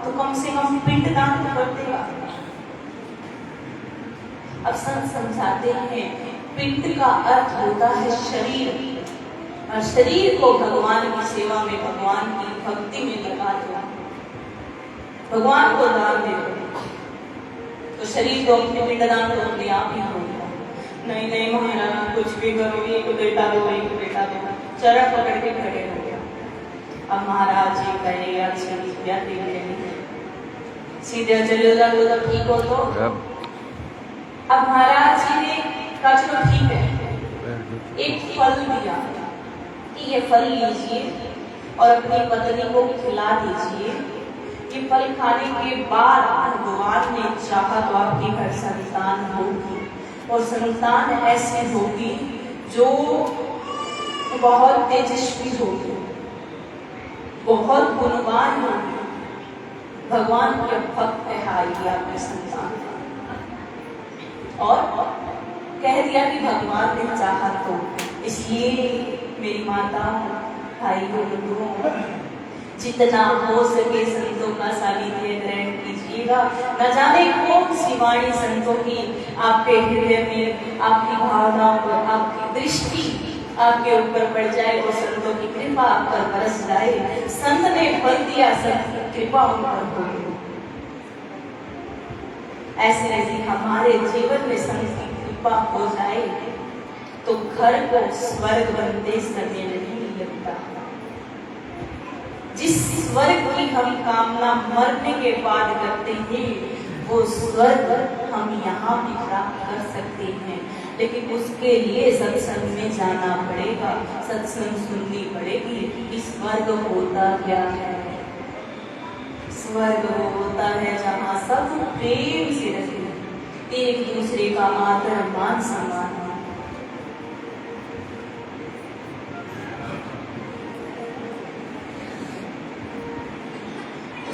तो कम से कम पिंडदान तो कर देगा। अब संत समझाते हैं पिंड का अर्थ होता है शरीर, और शरीर को भगवान की सेवा में, भगवान की भक्ति में लगा दो, भगवान को दान दे दो, तो शरीर को अपने पिंडदान तो अपने आप ही होगा। नहीं नहीं महाराज कुछ भी करो, एक बेटा दो, एक बेटा दो, चरण पकड़ के खड़े हो गया। अब महाराज जी कहेगा सीधे चले जाओ तो ठीक हो। तो अब महाराज जी ने कहा चलो ठीक है, एक फल दिया कि ये फल लीजिए और अपनी पत्नी को खिला दीजिए। ये फल खाने के बाद भगवान ने चाहा तो आपके घर संतान होगी, और संतान ऐसी होगी जो बहुत तेजस्वी होगी, बहुत गुणवान होगी, भगवान के भक्त कहाएगी आपकी संतान। और कह दिया कि भगवान ने चाहा तो, इसलिए मेरी माता, भाई बंधुओं, जितना हो सके संतों का सानिध्य ग्रहण कीजिएगा। न जाने कौन सी वाणी संतों की आपके हृदय में, आपकी भावनाओं पर, आपकी दृष्टि आपके ऊपर पड़ जाए और संतों की कृपा आप पर बरस जाए। संत ने फल दिया, संत की कृपा उन पर हो। ऐसे यदि हमारे जीवन में संत की कृपा हो जाए तो घर को स्वर्ग बनते समय नहीं लगता। जिस स्वर्ग की हम कामना मरने के बाद करते हैं, वो स्वर्ग हम यहाँ भी प्राप्त कर सकते हैं, लेकिन उसके लिए सत्संग में जाना पड़ेगा, सत्संग सुननी पड़ेगी। स्वर्ग होता क्या है? स्वर्ग होता है जहाँ सब प्रेम से रहते, एक दूसरे का आदर मान सम्मान।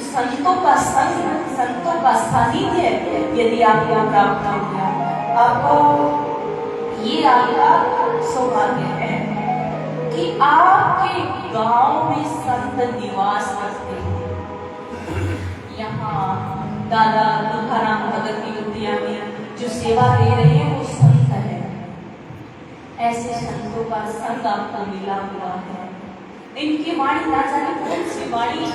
संतों का संग, संतों का सानिध्य यदि आपको प्राप्त हो गया, आपको ये आपका सौभाग्य है कि आपके गांव में संत निवास करते हैं। यहाँ दादा तुकाराम भगत की कुटिया में जो सेवा दे रहे हैं वो संत है। ऐसे संतों का संग आपको मिला हुआ है। इनकी वाणी ना जाने कौन सी वाणी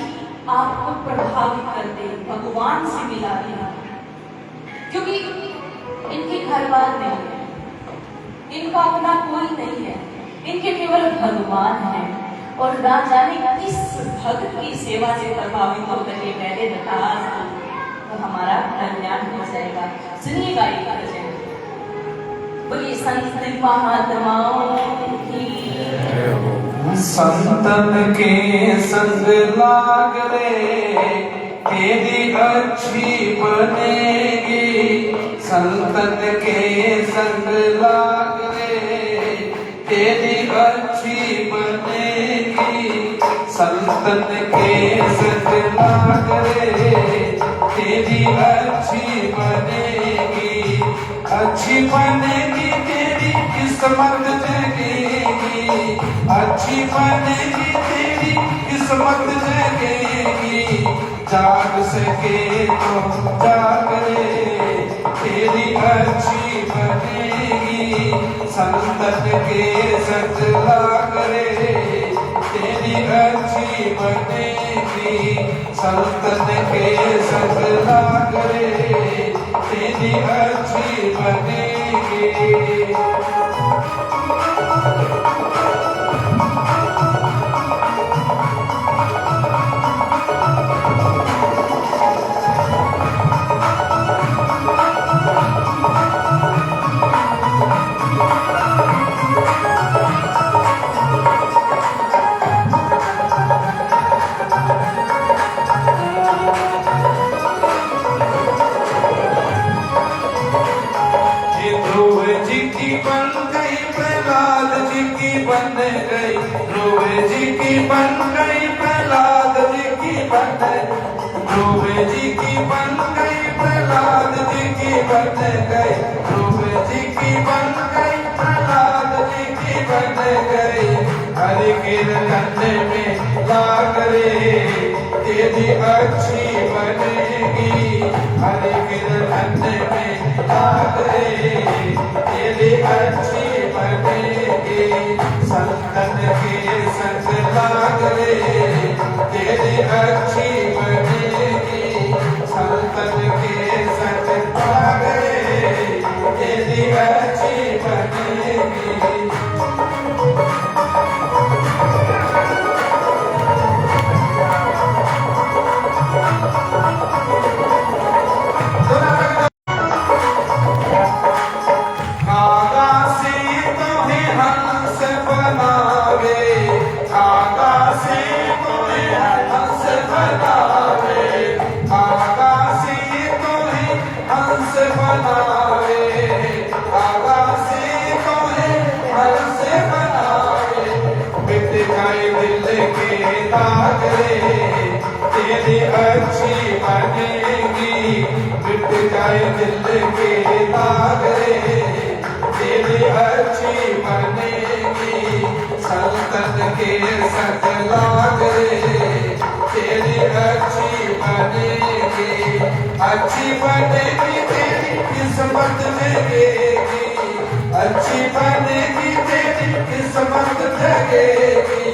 आपको प्रभावित करते, भगवान से मिला दिया, क्योंकि इनके घर बार नहीं है, इनका अपना कोई नहीं है, इनके केवल भगवान है। और ना जाने किस भक्त की सेवा से प्रभावित होकर के पहले विकास तो हमारा कल्याण हो जाएगा। सुनिएगा ये भजन, बोलिए संत महात्माओं की। संतन के संग लाग रे तेरी अच्छी बनेगी, संतन के संग लाग रे तेरी अच्छी बनेगी, संतन के संग लाग रे तेरी अच्छी बनेगी, अच्छी बनेगी तेरी किस्मत जगेगी, अच्छी बनेगी तेरी किस्मत जगेगी, जाग सके तो जाग रे तेरी अच्छी बनेगी, संतन के संग लाग रे तेरी अच्छी बनेगी संतन के संग लागरे तेरी अच्छी बनेगी। ध्रुव जी की बन गई प्रहलाद जी की बन गई, ध्रुव जी की बन गई प्रहलाद जी की बन गई, ध्रुव जी की बन गई प्रहलाद जी की बन गई, ध्रुव जी की बन गई प्रहलाद जी की बन गई। हरि कीर्तन में लाग रे तेरी अच्छी बनेगी, हरि कीर्तन में लाग रे तेरी अच्छी बनेगी। संतन के संग लाग रे तेरी अच्छी बनेगी, संतन के संग लाग रे तेरी अच्छी बनेगी। तेरी अच्छी बनेगी, मिट जाए दिल के दाग रे तेरी अच्छी बनेगी। संतन के संग लाग रे तेरी अच्छी बनेगी, अच्छी बनेगी तेरी किस्मत जगेगी, अच्छी बनेगी तेरी किस्मत जगेगी।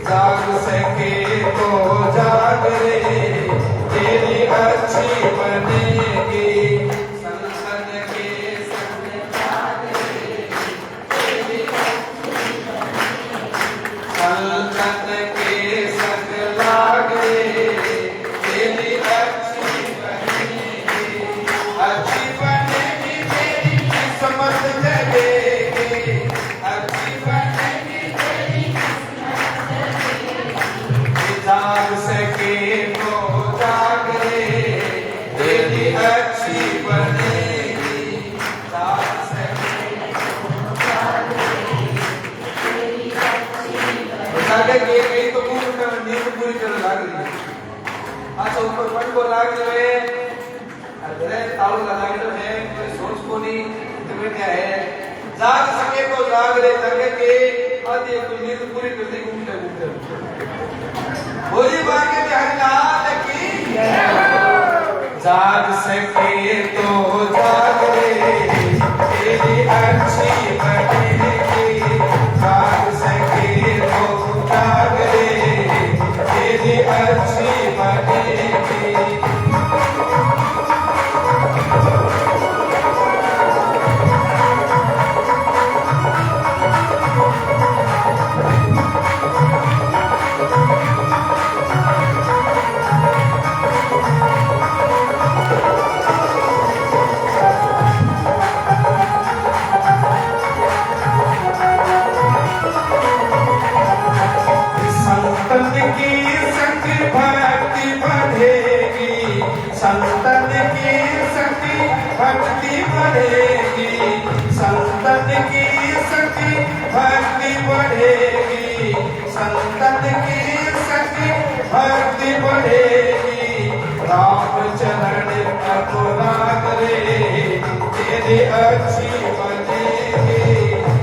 जाग सके तो जाग रे तेरी अच्छी बनेगी, संतन के संग लाग रे तेरी अच्छी बनेगी, संतन के संग लाग रे तेरी अच्छी बनेगी, अच्छी बनेगी तेरी किस्मत जगेगी, अच्छी बनेगी तेरी किस्मत जगेगी। जाग सके तो जाग रे तेरी अच्छी बनेगी, जाग सके तो जाग रे तेरी अच्छी बनेगी। जागे के गई तो पूरी कर नींद पूरी कर लाग रही है। अच्छा ऊपर पट को लाग रहे अरे ताऊ लगा तो है कोई सोच को नहीं तुम्हें क्या है। जाग सके तो जाग रे जगे के आदि कोई नींद पूरी कर दे घूमते घूमते। बोली बागे बिहारी लाल की जाग सके तो जाग रे तेरी अच्छी बनेगी, जाग सके तो जाग रे तेरी अच्छी बनेगी। संतन की संग भक्ति बढ़ेगी, संतन की संग भक्ति बढ़ेगी, संतन की संग भक्ति बढ़ेगी, संतन की संग भक्ति बढ़ेगी। राम चरण अपराग रे तेरी अच्छी बनेगी,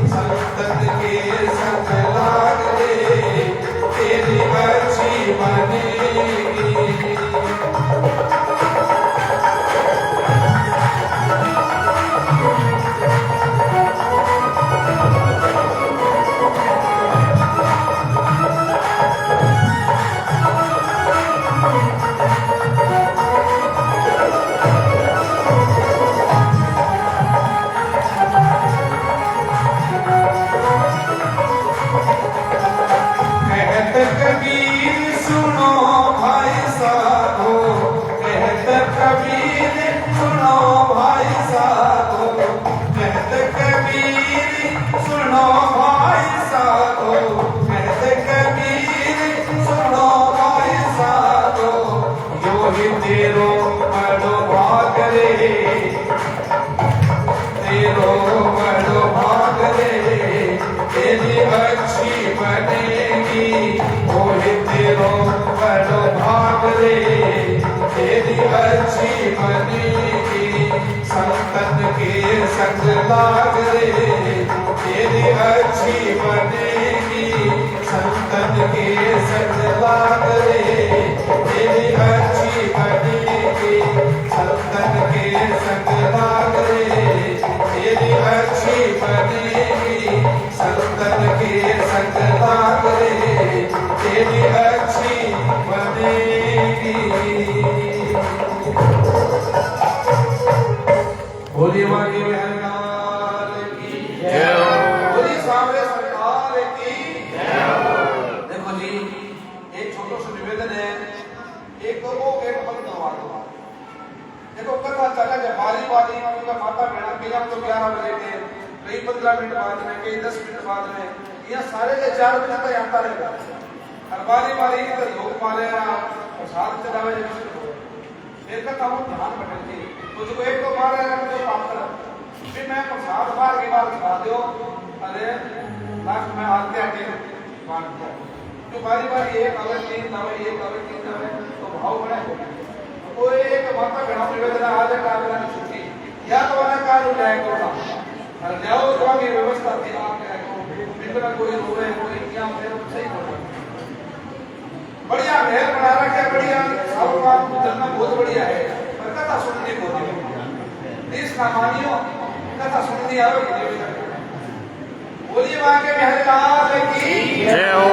संतन के संग लाग रे तेरी अच्छी बनेगी। कबीर सुनो भाई साधो, कहत कबीर सुनो भाई साधो, कहत कबीर सुनो भाई साधो, कहत कबीर सुनो भाई साधो, यो ही तेरो बड़ो भाग रे, तेरो बड़ो भाग रे, तेरी अच्छी बनेगी, वो ही तेरो बड़ो भाग रे, तेरी अच्छी बनेगी, संतन के संग लाग रे, तेरी अच्छी बनेगी, संतन के संग लाग रे, तेरी अच्छी बनेगी, संतन के संग लाग रे, तेरी अच्छी बनेगी, संतन के संग लाग रे, तेरी अच्छी बनेगी। बोलिए वाली महलाल की जय हो, बोलिए सामने सरकार की जय हो। देखो जी, एक छोटा सा निवेदन है, एक तो वो एक पद करवा दो। देखो कथा चला जब बारी उनका माता बहना कई हम तो 11 बजे थे, कई 15 मिनट बाद में, कई 10 मिनट बाद में, यहाँ सारे के 4 बजे तक आता रहेगा। और बारी तो लोग माले प्रसाद चलावे फिर कथा वो ध्यान भटकती, मुझको एक तो मार रहा है मुझे पात्र, फिर मैं प्रसाद बार की बार खा दो, अरे लास्ट में आते आके बांट दिया, तो बारी एक अगर 3 दवे, एक अगर 3 दवे, तो भाव बड़ा हो गया। कोई एक माता बहनों निवेदन आज काबला की छुट्टी या तो वाला कार्य जाए कोना और जाओ तो की व्यवस्था थी आप क्या को इतना कोई रोवे कोई क्या मेरे सही बोल बढ़िया महल बना रखा है, बढ़िया सब काम चलना बहुत बढ़िया है, पर कथा सुननी बहुत है, इस कहानियों कथा सुननी आओ कि निवेदन बोलिए वहां के महल की जय हो।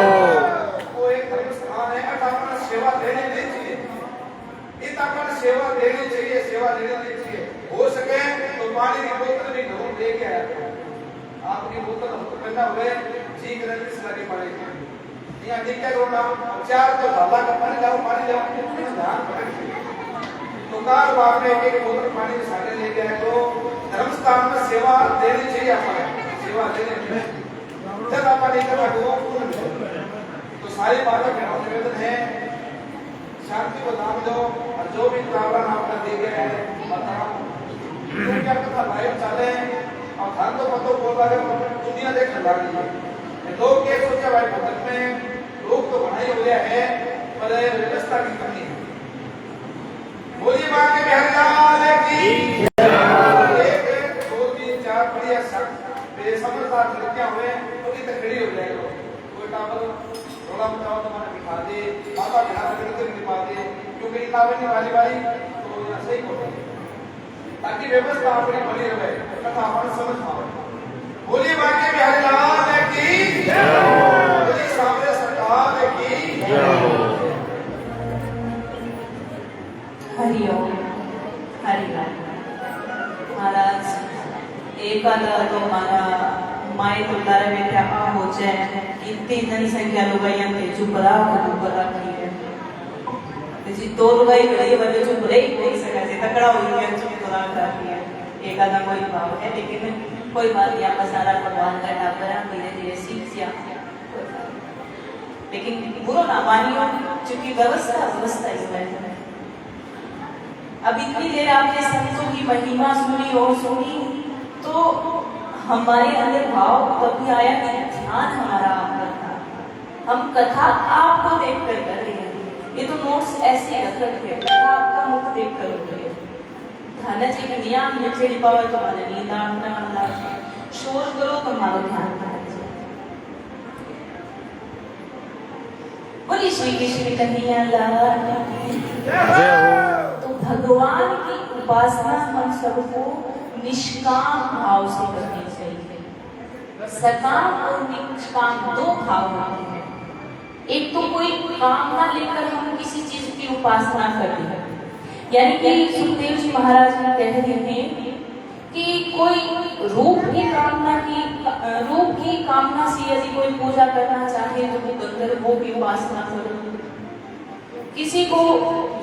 वो एक धर्म स्थान है, अटापन सेवा देने नहीं चाहिए, अपन सेवा देनी चाहिए, सेवा देनी चाहिए, हो सके तो पानी की बोतल भी घरों लेके आया, आपकी बोतल हमको पहला हुए जी करने से लगी पड़ेगी, यहाँ ठीक है रोना 4 तो ढाला का पानी लाओ ध्यान पड़ेगी, तो कार बाप ने एक बोतल पानी सारे लेके आए, तो धर्म स्थान में सेवा देनी चाहिए, अपन सेवा देनी जब आप नहीं कर तो सारी बातों का निवेदन है शांति को दान दो, और जो भी प्रावधान आपका दिए गए हैं बताओ, क्या कथा लाइव चले और धन तो पतो बोल रहे हो, दुनिया देखने लगी है, लोग ये सोचा भाई भगत में लोग तो बनाए हुए हैं, पर व्यवस्था की कमी है। बोलिए मां के महलाल की एक 2 3 4 बढ़िया बेसमझदार लड़कियां हुए तो इतने खड़ी हो जाएगा, कोई टावर थोड़ा बताओ तो मैंने बिठा दे, माता बिठा करके बिठा दे, क्योंकि इतावनी वाली तो सही हो जाए, ताकि व्यवस्था अपनी बनी रहे, कथा अपन समझ पाओ। बोलिए बाकी बिहारी लाल की जय हो, बोलिए सामने सरकार की जय हो। हरिओम हरिओम। महाराज एकादा तो मारा माए तो तारे बैठा आ हो जाए, इतनी जनसंख्या लोग यहाँ पे चुप रहा की है, जी 2 रुपये बड़ी वाले चुप रही कोई सका से तकड़ा हो गया, चुप रहा की है, एकादा कोई भाव है, लेकिन कोई बात नहीं, आपका सारा भगवान का टापरा धीरे धीरे सीख गया, लेकिन बुरो ना मानियो, क्योंकि व्यवस्था ही है। अब इतनी देर आपने संतों की महिमा सुनी और सुनी, तो हमारे अंदर भाव कभी आया कि ध्यान हमारा आप पर था, हम कथा आपको देखकर कर रहे हैं, ये तो नोट्स ऐसे रख रखे हैं, कथा आपका मुख देख कर रहे हैं, ध्यान जी के नियम मुझे पावर तो माने नींद आना वाला शोर करो तो हमारा ध्यान रखना। बोली श्री कृष्ण कन्हैया लाल की जय हो। तो भगवान की उपासना हम सबको निष्काम भाव से करनी चाहिए। सकाम और निष्काम 2 भाव होते हैं। एक तो कोई कामना लेकर हम किसी चीज की उपासना करते हैं, यानी कि सुखदेव जी महाराज ने कह रहे हैं कि कोई रूप की कामना से यदि कोई पूजा करना चाहे तो वो गंधर्वों की उपासना करो, किसी को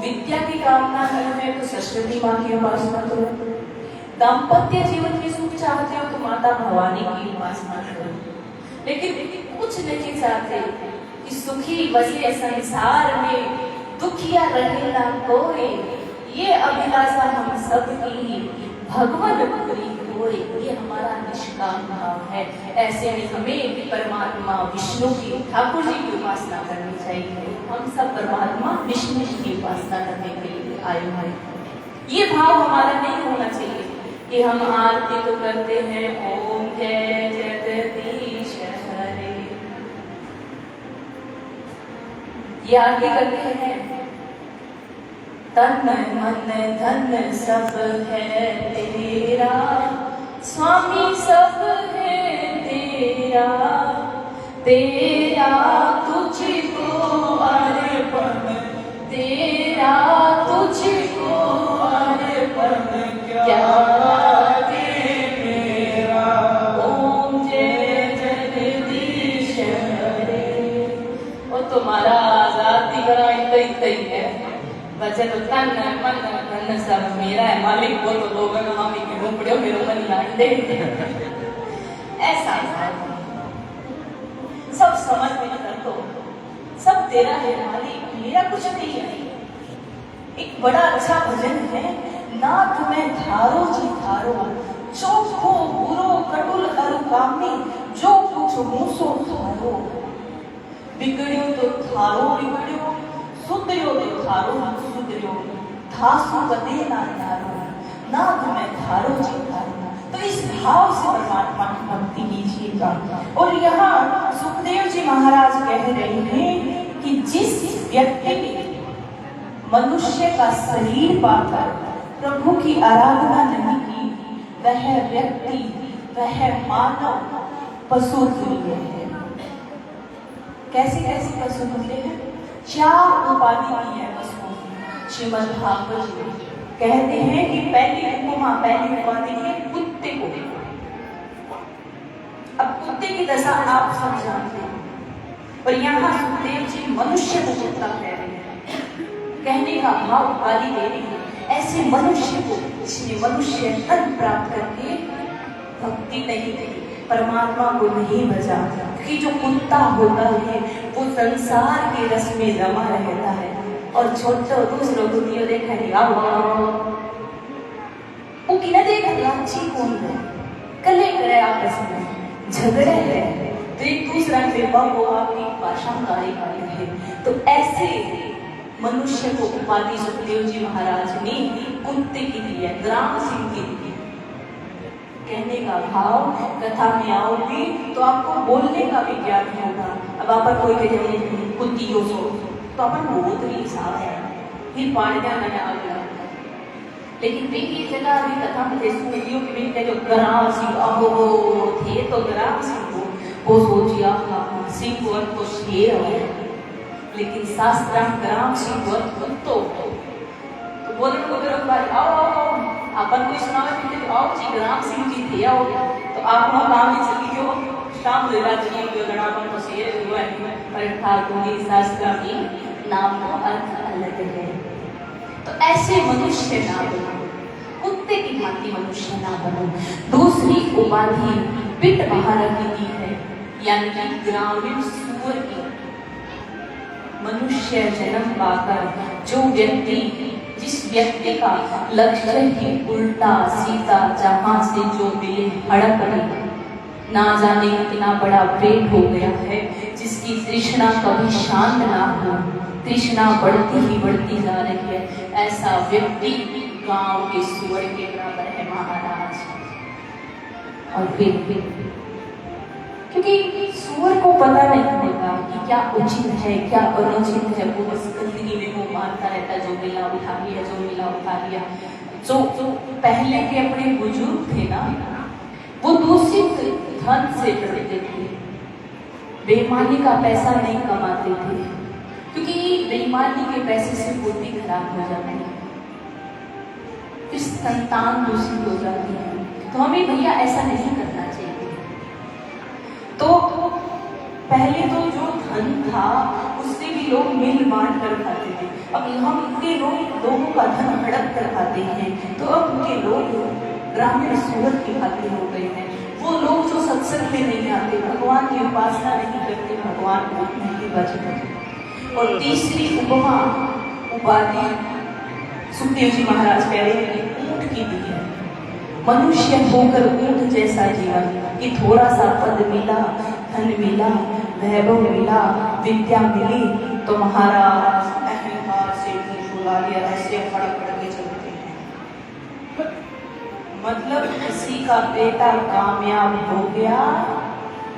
विद्या की कामना है तो सरस्वती माँ की उपासना करो, दाम्पत्य जीवन में सुख चाहते हो तो माता भवानी की उपासना करो। लेकिन कुछ नहीं चाहते कि सुखी बसे संसार में दुखिया रहे ना कोई, ये अभिलाषा हम सबकी भगवान पूरी होए, ये हमारा निष्काम भाव है। ऐसे में हमें परमात्मा विष्णु की, ठाकुर जी की उपासना करनी चाहिए। हम सब परमात्मा विष्णु जी की उपासना करने के लिए आए हैं। ये भाव हमारा नहीं होना चाहिए कि हम आरती तो करते हैं ओम जय जगदीश हरे, ये आरती करते हैं तन मन धन सब है तेरा, स्वामी सब है तेरा, तेरा तुझको अर्पण, तेरा तुझको अर्पण क्या दे मेरा, ओम जय जगदीश हरे। और तुम्हारा आजादी बड़ा इतना ही है, बचे तो तन मन धन सब मेरा है, मालिक वो तो लोगों ने हम ही पड़ो मेरे मन लाइन दे, ऐसा सब समझ में कर दो, सब तेरा है मालिक, मेरा कुछ नहीं है। एक बड़ा अच्छा भजन है, ना तुम्हें धारो जी धारो, चोखो बुरो कटुल अरुकामी, जो कुछ मूसो धारो, बिगड़ियो तो थारो बिगड़ियो, सुधरियो तो थारो सुधरियो, धासु कदे ना धारो, ना तुम्हें धारो जी धारो। तो इस भाव से परमात्मा की भक्ति कीजिएगा। और यहाँ सुखदेव जी महाराज कह रहे हैं कि जिस व्यक्ति ने मनुष्य का शरीर पाकर प्रभु की आराधना नहीं की, वह व्यक्ति, वह मानव पशु तुल्य है। कैसे कैसे पशु तुल्य है? 4 उपाधि की है पशुओं की। श्रीमद् भागवत जी कहते हैं कि पहली उपाधि है कुत्ते को। अब कुत्ते की दशा आप सब जानते हैं, और यहाँ सुखदेव जी मनुष्य को कुत्ता कह रहे हैं, कहने का भाव उपाधि दे रही है ऐसे मनुष्य को, जिसने मनुष्य तन प्राप्त करके भक्ति नहीं की, परमात्मा को नहीं भजा। कि जो कुत्ता होता है वो संसार के रस में जमा रहता है, और छोटो दूसरों को दियो देखा नहीं वो कि न देख लाची कौन है, कले करे आपस में झगड़े है तो एक दूसरा से वो आपकी भाषा गाई है। तो ऐसे मनुष्य को उपाधि सुखदेव जी महाराज ने कुत्ते की दी है, ग्राम सिंह की दी। कहने का भाव, कथा में आओगी तो आपको बोलने का भी ज्ञान होगा। अब आप कोई कहे कुत्तियों को तो अपन बहुत ही हिसाब है, फिर पाड़िया मैंने आ गया। लेकिन वे की जगह अभी कथा में सुनियो कि वे जो ग्राम सिंह अहो थे तो ग्राम सिंह को वो सोचिया सिंह को तो शेर है, लेकिन शास्त्र ग्राम सिंह को कुत्तो। तो बोले को भाई आओ आओ अपन कोई सुनावे कि आओ जी ग्राम सिंह जी थे आओ, तो आप वहाँ काम ही चली क्यों शाम लेला जी को गणापन तो शेर हुआ है, पर ठाकुर शास्त्र में नाम का अर्थ अलग है। तो ऐसे मनुष्य ना बनो, कुत्ते की भांति मनुष्य ना बनो। दूसरी उपाधि पिट महाराज की है, यानी कि ग्रामीण सूअर की। मनुष्य जन्म पाकर जो व्यक्ति, जिस व्यक्ति का लक्ष्य ही उल्टा सीधा जहां से जो दिल हड़प रही, ना जाने कितना बड़ा पेट हो गया है, जिसकी तृष्णा कभी शांत ना हो, तृष्णा बढ़ती ही बढ़ती जा रही है, ऐसा व्यक्ति गांव के सूअर के बराबर है महाराज। और फिर क्योंकि सूअर को पता नहीं होता कि क्या उचित है क्या अनुचित है, वो बस गंदगी में वो मारता रहता है, जो मिला उठा लिया, जो मिला उठा लिया। जो पहले के अपने बुजुर्ग थे ना, वो दूषित धन से डरते थे, बेईमानी का पैसा नहीं कमाते थे, क्योंकि बेईमानी के पैसे से बुद्धि खराब हो जाती है, फिर संतान दूषित हो जाती है। तो हमें भैया ऐसा नहीं करना चाहिए। तो पहले तो जो धन था उससे भी लोग मिल बांट कर खाते थे। अब हम इतने लोगों का धन हड़प कर खाते हैं, तो अब उनके लोग ग्रामीण सूरत की भांति हो गए हैं। वो लोग जो सत्संग में नहीं आते, भगवान की उपासना नहीं करते, भगवान को नहीं भजते। और तीसरी उपमा उपाधि सुखदेव जी महाराज कह रहे हैं कि ऊंट की दी है। मनुष्य होकर ऊंट जैसा जीवन कि थोड़ा सा पद मिला, धन मिला, वैभव मिला, विद्या मिली तो महाराज अहंकार से मुंह फुला लिया, ऐसे फड़क के चलते हैं। मतलब किसी का बेटा कामयाब हो गया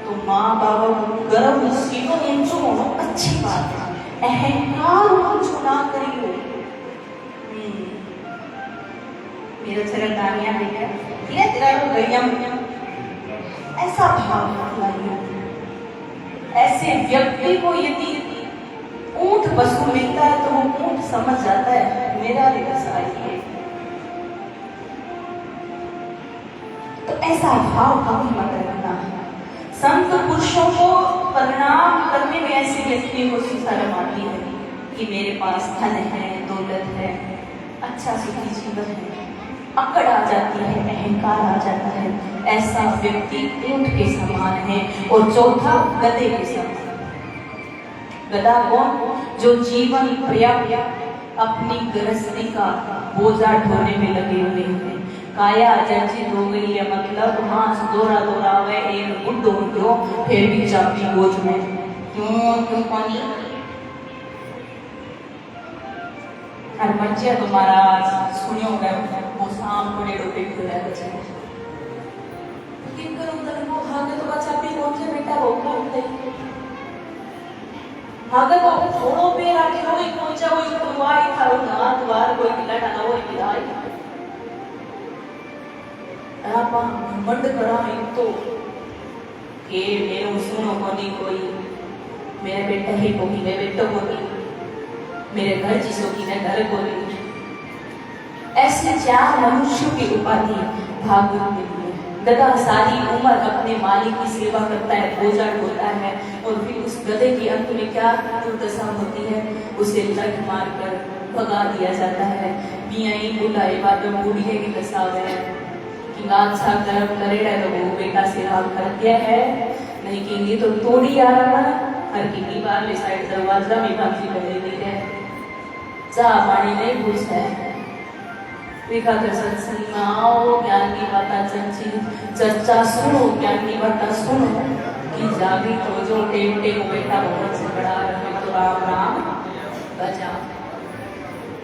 तो माँ बाबा गर्व सीनो ऊंचो अच्छी बात है, अहंकार ऊंचो ना करियो। मेरा चरण दानिया है क्या ये तेरा गैया ऐसा भाव लाइए। ऐसे व्यक्ति को यदि ऊंट वस्तु मिलता है तो वो ऊंट समझ जाता है मेरा व्यवसाय है। तो ऐसा भाव कभी मत रखना। संत पुरुषों को प्रणाम करने में ऐसे व्यक्ति को शर्म आती है कि मेरे पास धन है, दौलत है, अच्छा सुखी जीवन है, अकड़ आ जाती है, अहंकार आ जाता है। ऐसा व्यक्ति ऊंट के समान है। और चौथा गधे के समान। गधा कौन? जो जीवन पर्याप्त अपनी गृहस्थी का बोझा ढोने में लगे हुए हैं। काया जर्जित हो गई है, मतलब हाथ दोरा हुए एक बुड्ढो क्यों फिर भी चापी बोझ में क्यों पानी और बच्चे तुम्हारा सुनियो गए वो शाम को 1.5 रुपए खुला बच्चे किन करूं तो वो भागे तो बच्चा भी कौन से बेटा वो बोलते भागे तो थोड़ो पे आके कोई पहुंचा कोई तुम्हारी थारो ना द्वार कोई किला ना वो किराई आपा मंड करा एक तो के मेरे सुनो कोनी कोई मेरे बेटा ही कोई मेरे बेटो कोनी मेरे घर जिसो की मैं घर कोनी। ऐसे 4 मनुष्यों की उपाधि भागवत में दी है। गधा सारी उम्र अपने मालिक की सेवा करता है, बोझा ढोता है और फिर उस गधे की अंत में क्या दुर्दशा होती है, उसे लठ मार कर भगा दिया जाता है। मियाँ ही बुलाए बाद में बूढ़ी की दशा है कि गाछा गर्म करेगा तो वो बेटा सेवा कर गया है नहीं कि ये तो तोड़ी आ रहा हर की दीवार में साइड दरवाजा में बांधी बने दी है जा पानी नहीं घुस है देखा कर सत्संग में आओ ज्ञान की बातें चर्ची चर्चा सुनो ज्ञान की बातें सुनो कि जागी तो जो टेमटे को बेटा बहुत से बड़ा रहे तो राम राम बजा।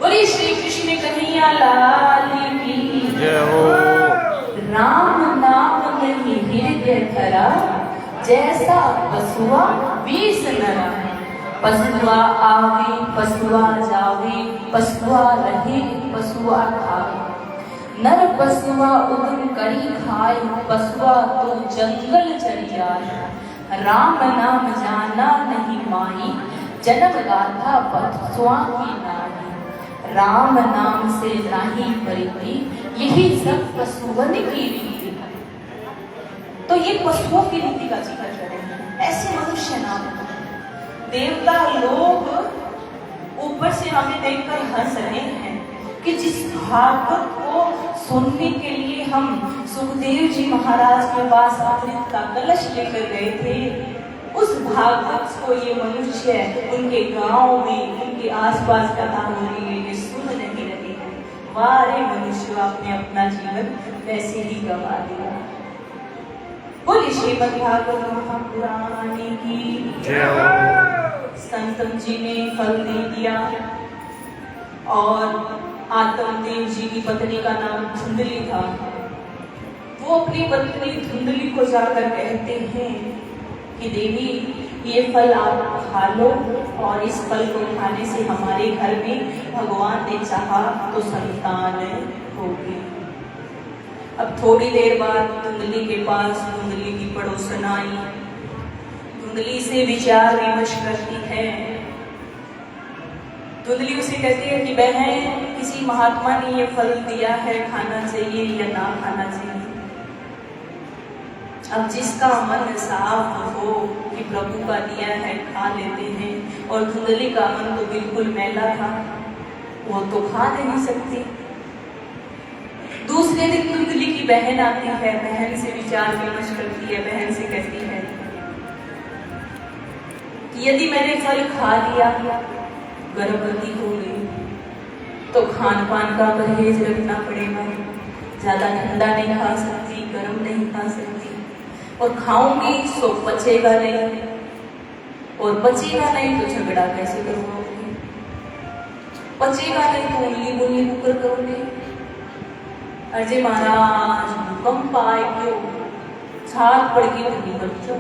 बोली श्री कृष्ण कन्हैया लाल की जय हो। राम नाम नहीं हृदय धरा जैसा पशुआ विष नरा। पशुआ आवे पशुआ जावे पशुआ रहे पशुआ खावे। नर पशुआ उदम करी खाए पशुआ तो जंगल चली आए। राम नाम जाना नहीं माही जन्म गाथा पशुआ की नाई। राम नाम से नाही परिधि यही सब पशुवन की रीति। तो ये पशुओं की रीति का जिक्र करें। ऐसे मनुष्य नाम देवता लोग ऊपर से हमें देखकर हंस रहे हैं कि जिस भागवत को सुनने के लिए हम सुखदेव जी महाराज के पास अमृत का कलश लेकर गए थे, उस भागवत को ये मनुष्य उनके गांव में उनके आसपास कथा हो रही है ये सुन नहीं रहे हैं। वारे मनुष्य आपने अपना जीवन वैसे ही गवा दिया। बोले श्रीमद् भागवत महापुराण की जय हो। संतम जी ने फल दे दिया और आत्मदेव जी की पत्नी का नाम धुंधली था। वो अपनी पत्नी धुंधली को जाकर कहते हैं कि देवी ये फल आप खा लो और इस फल को खाने से हमारे घर में भगवान ने चाहा तो संतान होगी। अब थोड़ी देर बाद धुंधली के पास धुंधली की पड़ोसन आई। धुंधली से विचार विमर्श करती है। धुंधली उसे कहती है कि बहन किसी महात्मा ने ये फल दिया है, खाना चाहिए या ना खाना चाहिए। अब जिसका मन साफ हो कि प्रभु का दिया है खा लेते हैं, और धुंधली का मन तो बिल्कुल मैला था, वो तो खा नहीं सकती। दूसरे दिन धुंधली की बहन आती है, बहन से विचार विमर्श करती है, बहन से कहती है कि यदि मैंने फल खा लिया, गर्भवती हो गई, तो खान पान का परहेज रखना पड़ेगा, ज्यादा ठंडा नहीं खा सकती, गर्म नहीं खा सकती, और खाऊंगी तो पचेगा नहीं, और पचेगा नहीं तो झगड़ा कैसे करूंगी, पचेगा नहीं तो उंगली बुंगली मुकर करोगे। अजय महाराज भूकंप आए क्यों, छात पड़ गई उंगली बच्चों,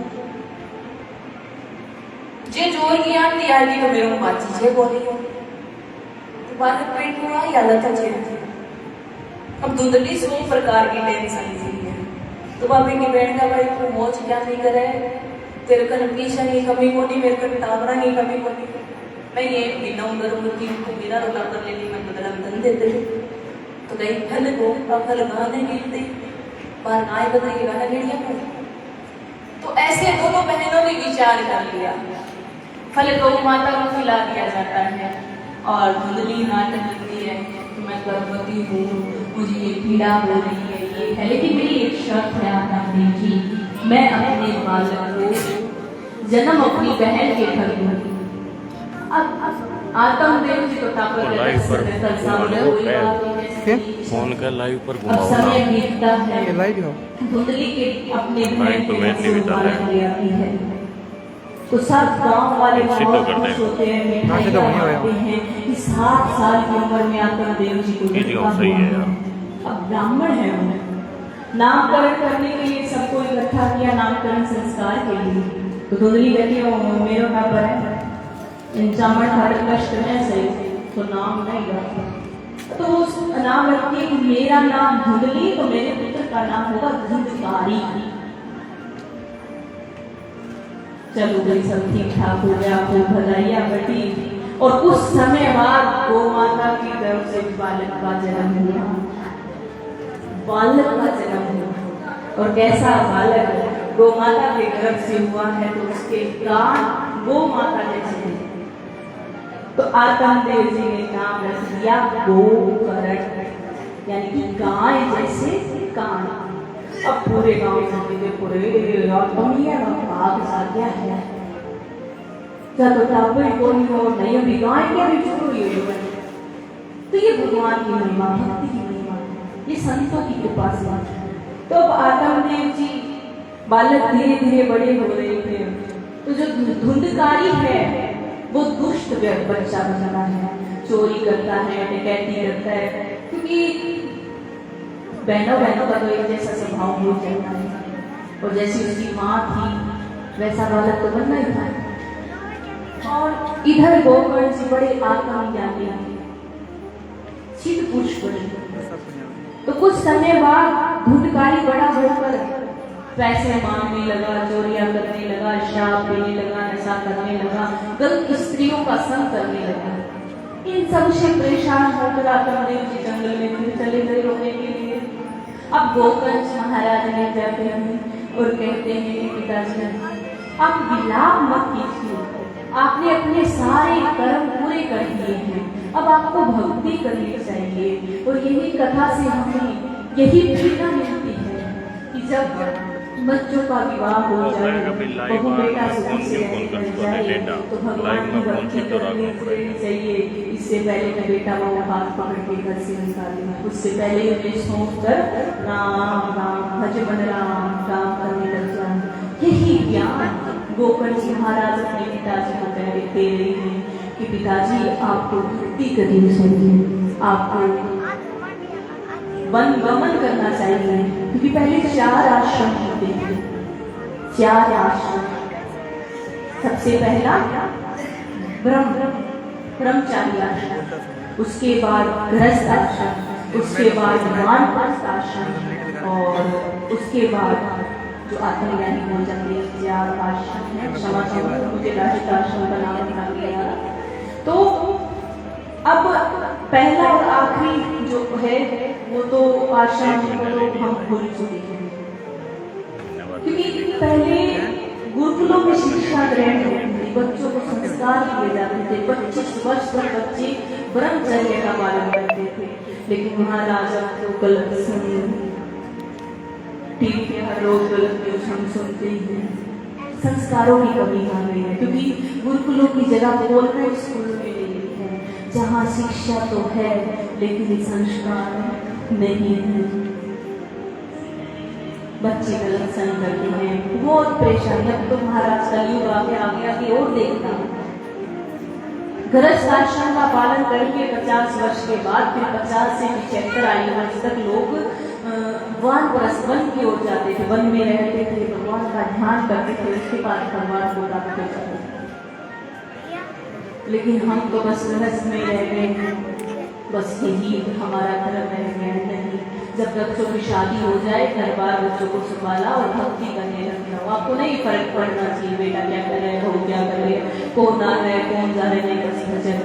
जे जोर की आंटी आएगी तो मेरे को बाची छे बोली हो, बालक पेट में आई हालत है। अब धुंधली 100 प्रकार की टेंशन है, तो भाभी की बहन का भाई तू मौज क्या नहीं करे, तेरे को नमकीशा की कमी कोनी, मेरे को टावरा की कमी कोनी, मैं ये बिना उधर उनकी बिना रोका कर लेनी, मैं बदला धन देते तो कहीं फल को फल गाने गिरते पर नाय बदल के गाना गिर गया। तो ऐसे दोनों बहनों ने विचार कर लिया, फल गौ माता को खिला दिया जाता है, और धुंधली नाटक लिखती है कि मैं गर्भवती हूँ, मुझे ये पीड़ा हो रही है, ये है, लेकिन मेरी एक शर्त है आत्मा जी, मैं अपने बालक को जन्म अपनी बहन के घर दूंगी। अब आत्मदेव जी को फोन का लाइव पर अब समय बीतता है, धुंधली के अपने बहन के घर से बालक ले आती है, तो सब गांव वाले बहुत खुश होते हैं, मिठाई खाते हैं कि 7 साल की उम्र में आकर देव जी को अब ब्राह्मण है, उन्हें नामकरण करने के लिए सबको इकट्ठा किया, नामकरण संस्कार के लिए। तो धुंधली कहती है मेरा खबर है इंचामण हर कष्ट है सही, तो नाम नहीं रखा, तो उस नाम रखती है कि मेरा नाम धुंधली, तो मेरे पुत्र का नाम होगा धुंधकारी। चलो भाई सब ठीक ठाक हो गया, खूब भलाइया बटी, और कुछ समय बाद गौ माता की तरफ से बालक का जन्म हुआ, बालक का जन्म हुआ, और कैसा बालक गौ माता के गर्भ से हुआ है, तो उसके कान गौ माता जैसे हैं, तो आत्मदेव जी ने नाम रख दिया गोकर्ण, यानी कि गाय जैसे कान। अब पूरे गांव में पूरे भाग जा गया है, क्या तो टापे कोई हो नहीं, अभी गाय क्या भी शुरू हुई है, तो ये भगवान की महिमा, भक्ति की महिमा, ये संतों की कृपा से। तो अब आत्मदेव जी बालक धीरे धीरे बड़े हो रहे थे, तो जो धुंधकारी है वो दुष्ट बच्चा बना है, चोरी करता है, डकैती करता है, क्योंकि बहनों का तो एक जैसा स्वभाव हो जाता है, और जैसी उसकी माँ थी वैसा बालक तो बनना ही था। और इधर गोकर्ण जी बड़े आत्मज्ञानी चित पुरुष बने, तो कुछ समय बाद धुंधकारी बड़ा होकर पैसे मांगने लगा, चोरियां करने लगा, शराब पीने लगा, नशा करने लगा, गलत स्त्रियों का संग करने लगा। इन सब से परेशान होकर आत्मदेव जी जंगल में फिर चले गए रोने के लिए। अब गोकर्ण महाराज ने जाते हैं और कहते हैं कि पिताजी आप विलाप मत कीजिए, आपने अपने सारे कर्म पूरे कर दिए हैं, अब आपको भक्ति करनी चाहिए। और यही कथा से हमें यही प्रेरणा मिलती है कि जब बच्चों का विवाह हो जाए, बहू बेटा सुखी से जाए, तो भगवान की भक्ति करनी चाहिए। इससे पहले मैं बेटा वो हाथ पकड़ के घर से निकालूंगा, उससे पहले उन्हें सोच कर राम राम भज मन राम राम करने लग जाऊं। यही ज्ञान गोकर्ण जी महाराज अपने पिताजी को दे रहे हैं कि पिताजी आपको भक्ति करनी चाहिए, आपको वन गमन करना चाहिए, क्योंकि पहले 4 आश्रम होते हैं, 4 आश्रम। सबसे पहला ब्रह्मचारी आश्रम, उसके बाद गृहस्थ आश्रम, उसके बाद वानप्रस्थ आश्रम, और उसके बाद जो आत्मज्ञानी हो जाते हैं 4 आश्रम है। क्षमा चाहूँ मुझे राष्ट्र आश्रम का नाम निकाल गया। तो अब पहला और आखिरी जो है वो तो आश्रम को हम भूल चुके हैं, क्योंकि पहले गुरुकुलों में शिक्षा ग्रहण होती थी, बच्चों को संस्कार दिए जाते थे, 25 वर्ष तक बच्चे ब्रह्मचर्य का पालन करते थे। लेकिन महाराज अब तो गलत सुनिए, टीवी पे हर रोज गलत न्यूज हम सुनते हैं। संस्कारों की कमी आ गई है, क्योंकि गुरुकुलों की जगह कॉन्वेंट स्कूल में ले ली है, जहाँ शिक्षा तो है लेकिन संस्कार नहीं है। बच्चे गलत संग करते हैं, बहुत परेशानी। अब तो महाराज कलयुग आगे आगे और देखना। गृहस्थ आश्रम का पालन करके 50 वर्ष के बाद फिर 50 से 75 आयु वर्ष तक लोग वन की ओर जाते थे, वन में रहते थे, भगवान का ध्यान करते थे, उसके बाद भगवान को प्राप्त हो जाते थे। लेकिन हम तो बस गृहस्थ में रह गए, बस यही हमारा धर्म रह गया। नहीं, जब बच्चों की शादी हो जाए, घर बार बच्चों को संभाला और भक्ति करने लग जाओ। आपको नहीं फर्क पड़ना चाहिए बेटा क्या कर रहे हो, क्या कर रहे, कौन आ रहे कौन जा रहे, नहीं बस भजन।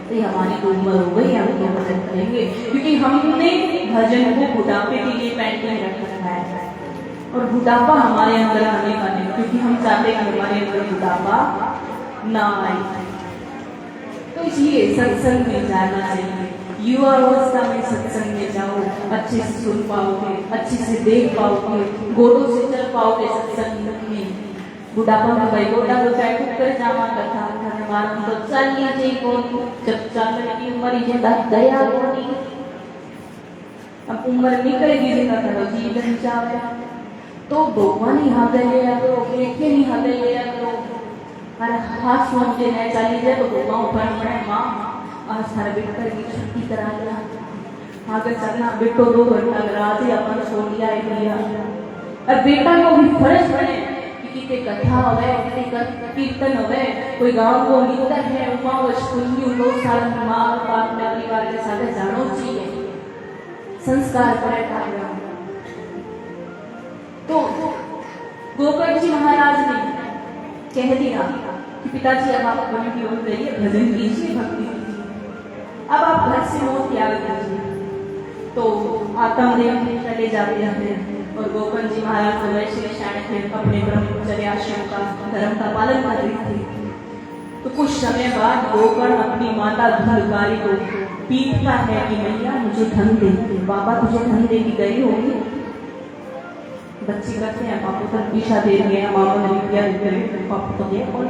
तो हमारी तो उम्र हो गई, हम क्या भजन करेंगे, क्योंकि हमने भजन को बुढ़ापे के लिए पेंटिंग रख रखा है। और बुढ़ापा हमारे अंदर आने का नहीं, क्योंकि हम चाहते हैं कि हमारे अंदर बुढ़ापा ना आए। तो इसलिए सत्संग में जाना चाहिए। युवा अवस्था में सत्संग में जाओ, अच्छे से सुन पाओगे, अच्छे से देख पाओगे, गोदों से चल पाओगे सत्संग में। बुढ़ापा में भाई गोटा को बैठ कर जावा कथा धन्यवाद तो चलिए जी को जब चलने की उम्र ही दया होनी। अब उम्र निकलेगी जिनका करो जीवन जावे तो भगवान यहाँ दे लिया करो, लेके नहीं हाथ दे लिया करो। अरे हाथ सोच के नहीं चली जाए तो भगवान ऊपर पड़े माँ आज सारे बेटा की छुट्टी करा लिया, आगे चलना बेटो 2 घंटा रात ही अपन छोड़ लिया अब बेटा को भी फर्ज पड़े कि कितने कथा होवे, कितने कीर्तन होवे, कोई गांव को निकल है उमा वो स्कूल लोग सारा माँ बाप में परिवार के साथ जानो चाहिए, संस्कार पड़े। तो गोकर्ण जी महाराज ने कह दिया कि पिताजी अब आप वन की ओर जाइए, भजन कीजिए, भक्ति कीजिए, अब आप घर से मोह त्याग कीजिए। तो आत्मदेव चले जाते हैं और गोकर्ण जी महाराज तो वैसे थे, अपने ब्रह्मचर्य आश्रम का धर्म का पालन कर रहे थे। तो कुछ समय बाद गोकर्ण अपनी माता धुलकारी को पीटता है कि मैया मुझे धन दे, बाबा तुझे धन दे की गई होगी। बच्चे कहते हैं पापा तो पीछा दे गए, मामा ने रुपया दे, पापा तो दे कौन।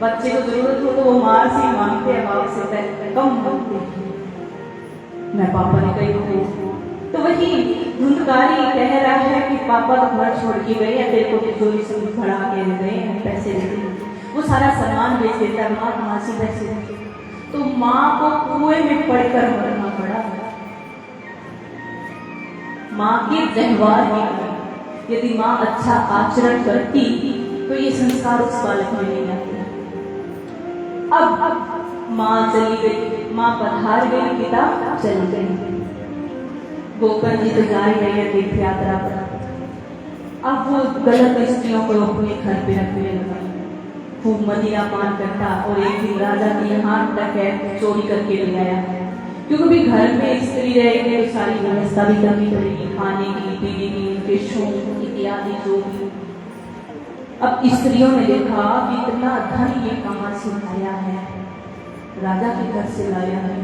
बच्चे को जरूरत हो तो वो माँ से मांगते हैं, बाप से कम मांगते हैं। मैं पापा ने कही हो तो वही धुंधकारी कह रहा है कि पापा तो घर छोड़ के गए हैं, तेरे को तिजोरी से भरा के गए हैं, पैसे दे दिए, वो सारा सामान बेच देता है, माँ कहाँ से पैसे देती। तो माँ को कुएं में पड़कर मरना पड़ा। माँ के व्यवहार में यदि माँ अच्छा आचरण करती तो ये संस्कार उस बालक में नहीं आते। अब माँ चली गई, माँ पधार गई, पिता चल गई। गोकर्ण जी तो जा ही रहे हैं तीर्थ यात्रा पर। अब वो गलत स्त्रियों को अपने घर पे रखने लगा, खूब मदिरा पान करता और एक दिन राजा के यहाँ डकैत चोरी करके ले आया। क्योंकि भी घर में स्त्री रहेगी तो सारी व्यवस्था भी करनी पड़ेगी, खाने की, पीने की, पेशों इत्यादि जो भी। अब स्त्रियों ने देखा कि इतना धन ये कहाँ से लाया है, राजा के घर से लाया है,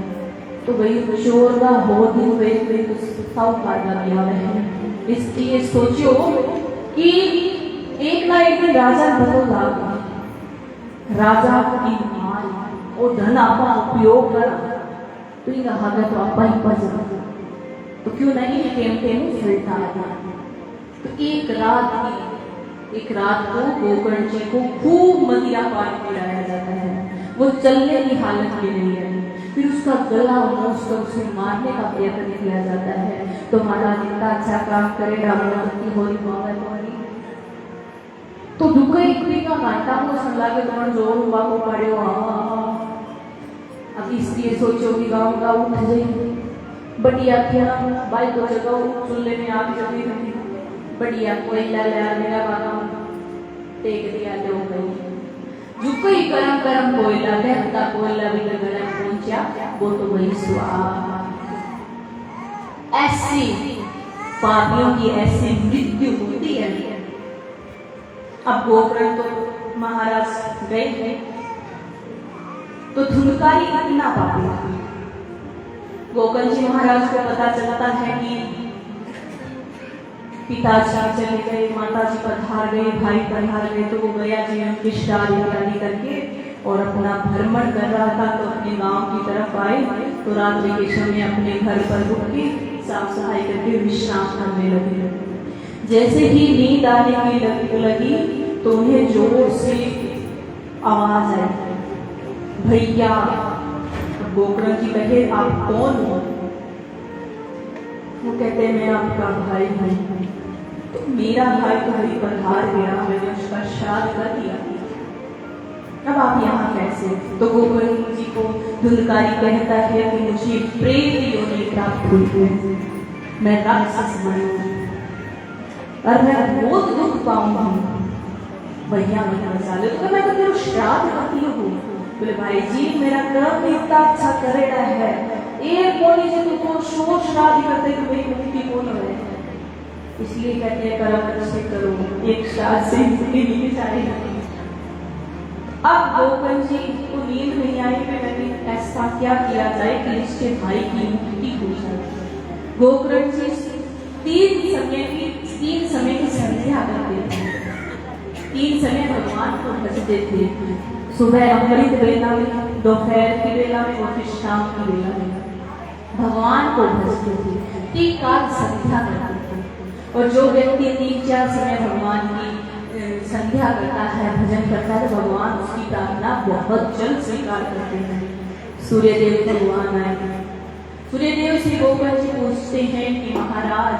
तो वही चोर का हो दिन वे साहूकार का दिया है। इसलिए सोचो कि एक ना एक दिन राजा बदला, राजा की मान और धन आपका उपयोग कर तो ये कहा गया तो आपा ही पज तो क्यों नहीं टेम फैलता है। तो एक रात को गोकर्ण जी को खूब मदिरा पान पिलाया जाता है, वो चलने की हालत में नहीं है। फिर उसका गला मोड़कर उसे मारने का प्रयत्न किया जाता है। तो महाराज इतना अच्छा काम करे रामचंद्र होरी तो दुख इतनी का घंटा को संला के तुम्हारा जोर हुआ को पड़े हो। अब इसलिए सोचो कि गाँव का उठ जाए बढ़िया क्या भाई को जगह चूल्हे में आग जमी रही बढ़िया कोयला ले मेरा बाबा टेक दिया हो गई जो ही गरम गरम कोयला दहता कोयला भी गरम पहुंचा वो तो वही स्वाद। ऐसी पापियों की ऐसी मृत्यु होती है अब गोकर्ण तो महाराज गए हैं, तो धुनकारी इतना पापी था। गोकर्ण जी महाराज को पता चलता है कि पिताजी चले गए, माताजी पधार गए, भाई पधार गए, तो वो गया जी उनकी श्राद्ध इत्यादि करके और अपना भ्रमण कर रहा था। तो अपने गांव की तरफ आए तो रात्रि के समय अपने घर पर रुक के साफ सफाई करके विश्राम करने लगे। जैसे ही नींद आने की लगी तो उन्हें जोर से आवाज आई, भैया। गोकर्ण जी कहे, आप कौन हो? वो कहते, मैं आपका भाई हूँ। तो मेरा भाई तो अभी पधार गया, मैंने उसका श्राद्ध कर दिया, अब आप यहाँ कैसे? तो गोकर्ण जी को धुंधकारी कहता है कि मुझे प्रेत योनि प्राप्त हुई है, मैं राक्षस बनी और मैं बहुत दुख पाऊंगी, भैया मुझे बचा लो। तो मैं तो तेरा श्राद्ध करती हूँ। बोले, भाई जी मेरा कर्म इतना अच्छा करेगा है, एक बोली जी तुमको शोर श्राद्ध करते कि मेरी मुक्ति कौन है, इसलिए कहते हैं कर्म अच्छे करो, एक श्राद्ध से मुक्ति नहीं जाएगी। अब गोकर्ण जी को नींद नहीं आई, मैंने ऐसा क्या किया जाए कि इसके भाई की मुक्ति हो जाए। गोकर्ण जी तीन समय की संध्या करते थे, 3 समय भगवान को भजते थे, सुबह अमृत बेला में, दोपहर की बेला में और फिर शाम की बेला में भगवान को भजते थे। 3 काल संध्या करते थे और जो व्यक्ति 3-4 समय भगवान की संध्या करता है, भजन करता है, तो भगवान उसकी प्रार्थना बहुत जल्द स्वीकार करते हैं। सूर्यदेव भगवान आए, सूर्यदेव से गोकर्ण जी पूछते हैं कि महाराज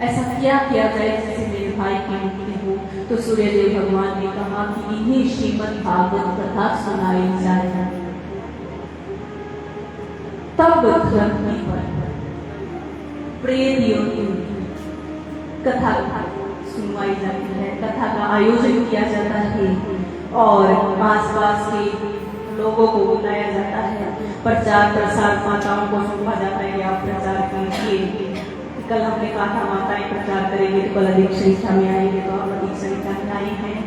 ऐसा क्या किया जाए जिससे मेरे भाई की मुक्ति हो? तो सूर्यदेव भगवान ने कहा कि इन्हीं श्रीमद् भागवत कथा सुनाई जाए। तब धरती पर प्रेत योनि कथा सुनवाई जाती है, कथा का आयोजन किया जाता है और आसपास के लोगों को बुलाया जाता है, प्रचार प्रसार माताओं को सौंपा जाता है कि आप प्रचार कीजिए। कल हमने कहा था माताएं प्रचार करेंगे तो कल अधिक संख्या में आएंगे, तो आप अधिक संख्या में आई हैं,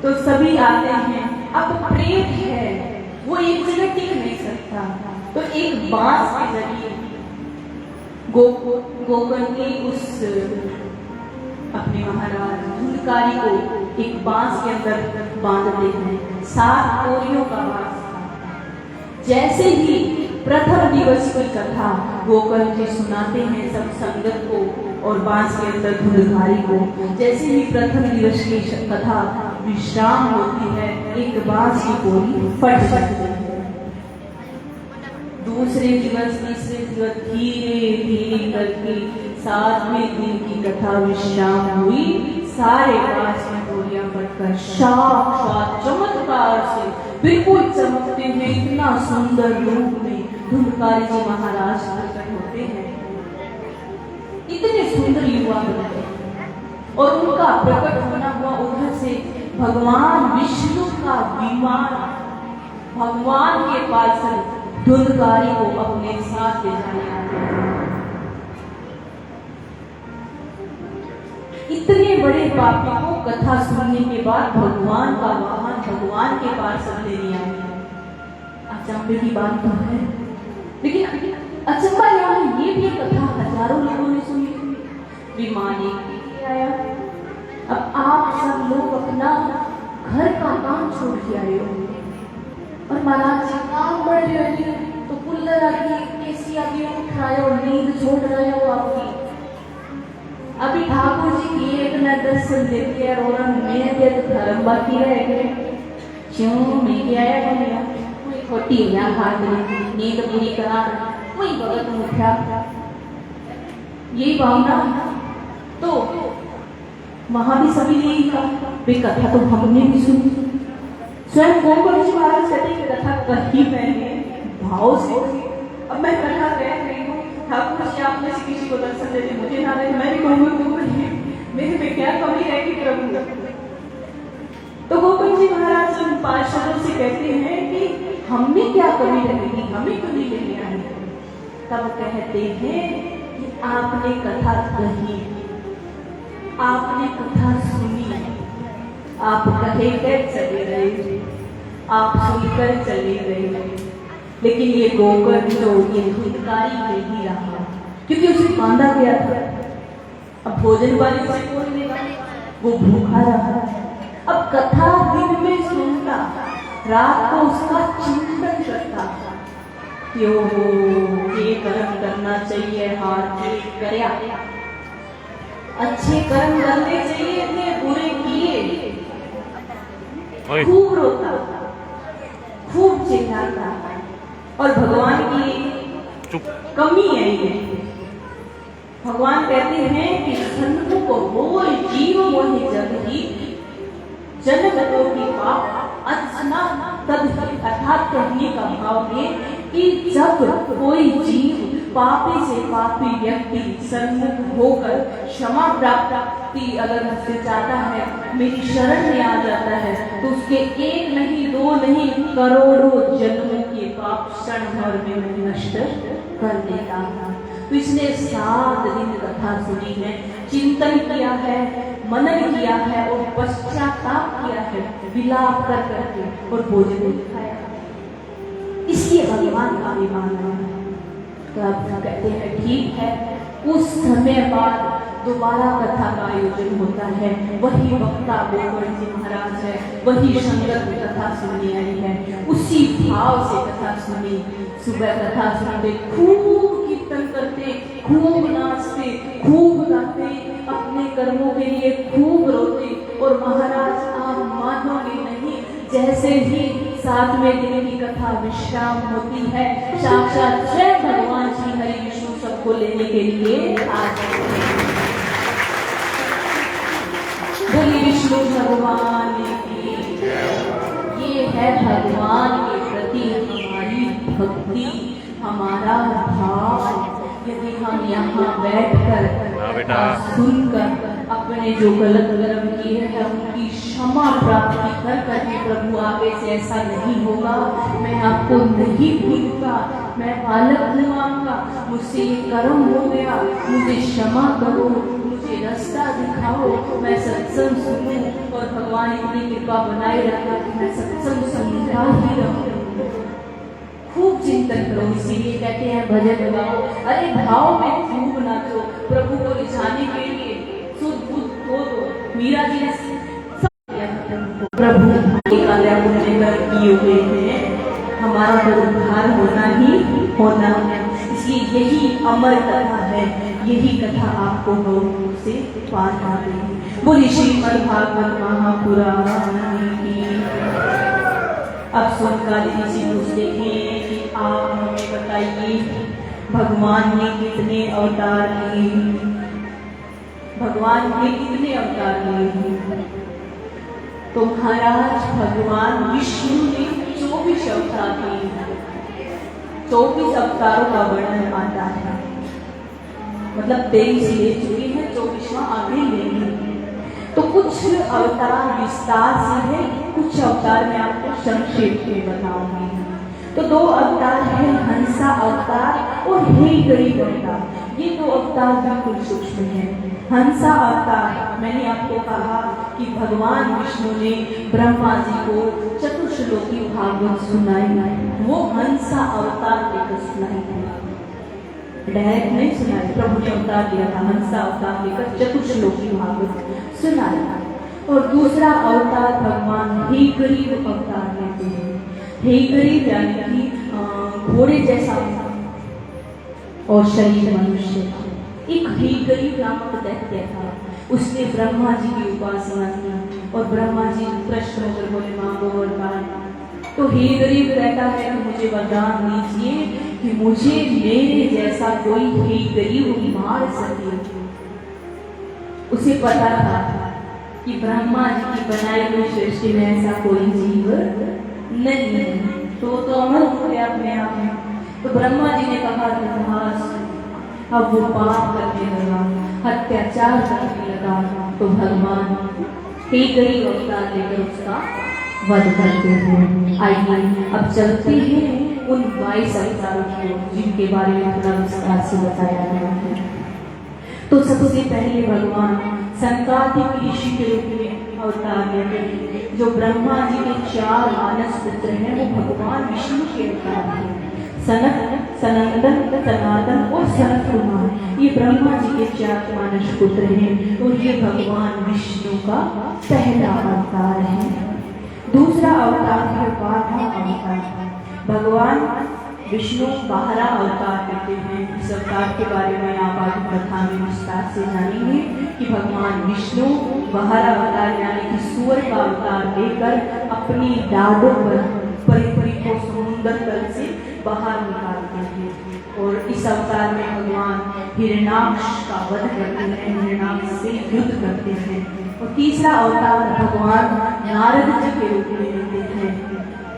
तो सभी आते हैं। अब प्रेत है वो एक जगह टिक नहीं सकता, तो एक बांस के जरिए गोकर्ण के उस अपने महाराज धुंधकारी को एक बांस के अंदर बांधते हैं। 7 कोरियों का बांस था। जैसे ही प्रथम दिवस की कथा गोकर्ण जी सुनाते हैं सब संगत को और बांस के अंदर धुंधकारी को, जैसे ही प्रथम दिवस की कथा विश्राम होती है, एक बांस की कोरी फट जाती है। दूसरे दिवस, तीसरे दिवस धीरे धीरे करके 7वें दिन की कथा विश्राम हुई, सारे बांस में गोलियां फटकर साक्षात चमत्कार से बिल्कुल चमकते हुए इतना सुंदर रूप में धुंधकारी जी महाराज प्रकट होते हैं। इतने सुंदर युवा बने और उनका प्रकट होना हुआ उधर से भगवान विष्णु का विमान भगवान के पास धुंधकारी को अपने साथ ले जाने आया। इतने बड़े पापी को कथा सुनने के बाद भगवान का वाहन भगवान के पास लेने आए। अचंभे की बात तो है, लेकिन अचंभा यहाँ ये भी कथा हजारों लोगों ने सुनी, विमान एक आया। अब आप सब लोग अपना घर का काम छोड़ के आए हो और महाराज जी काम बढ़ रहे हो, तो कुल्लर आदमी एसी आदमी उठ रहा है और नींद छोड़ रहे हो आपकी। अभी ठाकुर जी की एक न दर्शन देती है और मैं दे तो धर्म बाकी रह गए क्यों मैं आया बनिया कोई खोटी ना हाथ में नींद पूरी करा वही भगत उठा, यही भावना। तो वहां भी सभी ने कहा कथा तो हमने भी सुनी, स्वयं गोकर्ण जी महाराज कहते हैं कथा कही मैंने भाव से। अब मैं कथा कह रही हूँ, ठाकुर जी आप में से किसी को दर्शन देते मुझे ना दे, मैं भी कहूँगी मेरे में क्या कमी रहेगी प्रभु। तो गोकर्ण जी महाराज उन पार्षदों से कहते हैं कि हमें क्या कमी रहेगी, हमें क्यों नहीं लेने आए। तब कहते हैं कि आपने कथा कही आपने कथा सुनी, आप कहे कर चले गए, आप सुनकर चले गए, लेकिन ये गोकर जो ये हितकारी नहीं रहा, क्योंकि उसे बांधा गया था। अब भोजन वाले से कौन लेगा, वो भूखा रहा। अब कथा दिन में सुनता, रात को उसका चिंतन करता, क्यों ये कर्म करना चाहिए, हार के करया, अच्छे कर्म करने चाहिए थे, बुरे किए। खूब रोता, खूब चिल्लाता, और भगवान की कमी है ये। भगवान कहते हैं कि संतों को वो जीव मोहि जग ही जन्म कोटि पाप अजना तद, अर्थात कहने का भाव ये कि जब कोई जीव पापी से पापी व्यक्ति सन्मुख होकर क्षमा प्राप्ति अगर मुझसे चाहता है, मेरी शरण में आ जाता है, तो उसके एक नहीं दो नहीं करोड़ों जन्मों के पाप क्षण भर में नष्ट कर देता है। तो इसने 7 दिन कथा सुनी है, चिंतन किया है, मनन किया है और पश्चाताप किया है, विलाप कर करके, और भोजन खाया। इसलिए भगवान का अभिमान है। तो आप कहते हैं ठीक है, उस समय बाद दोबारा कथा का आयोजन होता है। वही वक्ता गोकर जी महाराज है, वही शंकर की कथा सुनने आई है, उसी भाव से कथा सुनी। सुबह कथा सुनते, खूब कीर्तन करते, खूब नाचते, खूब गाते, अपने कर्मों के लिए खूब रोते, और महाराज आप मानोगे नहीं, जैसे ही 7वें दिन की कथा विश्राम होती है, साक्षात स्वयं भगवान श्री हरि विष्णु सबको लेने के लिए आ जाते हैं। बोलिए विष्णु भगवान की। ये है भगवान के प्रति हमारी भक्ति, हमारा भाव। यदि हम यहाँ बैठकर सुनकर अपने जो गलत कर्म किए हैं उनकी क्षमा प्राप्ति कर करके प्रभु आगे से ऐसा नहीं होगा, मैं आपको नहीं भूलूंगा, मैं बालक हूँ आपका, मुझसे ये कर्म हो गया, मुझे क्षमा करो, मुझे रास्ता दिखाओ, मैं सत्संग सुनूं, और भगवान इतनी कृपा बनाए रखा कि मैं सत्संग सुनता ही रहूं। खूब चिंतन करो, इसीलिए कहते हैं भजन गाओ। अरे भाव में खूब नाचो, प्रभु को रिझाने के लिए शुद्ध बुद्ध हो दो। मीरा जी ने प्रभु किए हुए हैं, हमारा तो उद्धार होना ही होना है। इसलिए यही अमर कथा है, यही कथा आपको गौरव से पार कर देगी। बोली श्रीमद् भागवत महापुराण की। अब सोनकाली जी पूछते हैं कि आप हमें बताइए भगवान ने कितने अवतार लिए, भगवान ने कितने अवतार लिए? तो महाराज भगवान विष्णु ने 24 अवतार लिए। 24 अवतारों का वर्णन आता है, मतलब 23 ले चुके हैं, 24वां आगे लेंगे। तो कुछ अवतार विस्तार से है, कुछ अवतार मैं आपको संक्षेप में बताऊंगी। तो 2 अवतार है, हंसा अवतार और हे गरीब अवतार। ये 2 अवतार बिल्कुल सूक्ष्म है। हंसा अवतार मैंने आपको कहा कि भगवान विष्णु ने ब्रह्मा जी को चतुश्लोकी भागवत सुनाई, वो हंसा अवतार लेकर सुनाई थी, डायरेक्ट नहीं सुनाई। प्रभु ने अवतार लिया था, हंसा अवतार लेकर चतुश्लोकी भागवत सुनाया। और दूसरा अवतार भगवान हे गरीब अवतार लेते हैं। हे गरीब यानी कि घोड़े जैसा और शरीर मनुष्य का। एक हे गरीब नामक दैत्य था, उसने ब्रह्मा जी की उपासना की, और ब्रह्मा जी प्रश्न होकर बोले मांगो वरदान। तो हे गरीब कहता है कि मुझे वरदान दीजिए कि मुझे मेरे जैसा कोई हे गरीब मार सके। उसे पता था कि ब्रह्मा जी की बनाई हुई सृष्टि में ऐसा कोई जीव नहीं है, तो अमर हो गया अपने आप में। तो ब्रह्मा जी ने कहा अब वो पाप करने लगा, अत्याचार करने लगा, तो भगवान हे गरीब अवतार लेकर उसका वध करते हैं। आइए अब चलते हैं उन 22 अवतारों को जिनके बारे में थोड़ा विस्तार से बताया गया है। तो सबसे पहले भगवान संकादिक ऋषि के रूप में अवतार लेते, जो ब्रह्मा जी के 4 मानस पुत्र हैं वो भगवान विष्णु के अवतार हैं। सनत, सनंदन, सनातन और सनत कुमार ये ब्रह्मा जी के 4 मानस पुत्र हैं और ये भगवान विष्णु का पहला अवतार है। दूसरा अवतार है बारहा अवतार। भगवान विष्णु 12 अवतार करते हैं। इस अवतार के बारे में आप आगे कथा में विस्तार से जानेंगे कि भगवान विष्णु 12 अवतार यानी कि सूअर का अवतार लेकर अपनी डाढ़ों पर पृथ्वी को समुद्र तल से बाहर निकालते हैं और इस अवतार में भगवान हिरण्याक्ष का वध करते हैं, हिरण्याक्ष से युद्ध करते हैं। और तीसरा अवतार भगवान नारद जी के रूप में लेते हैं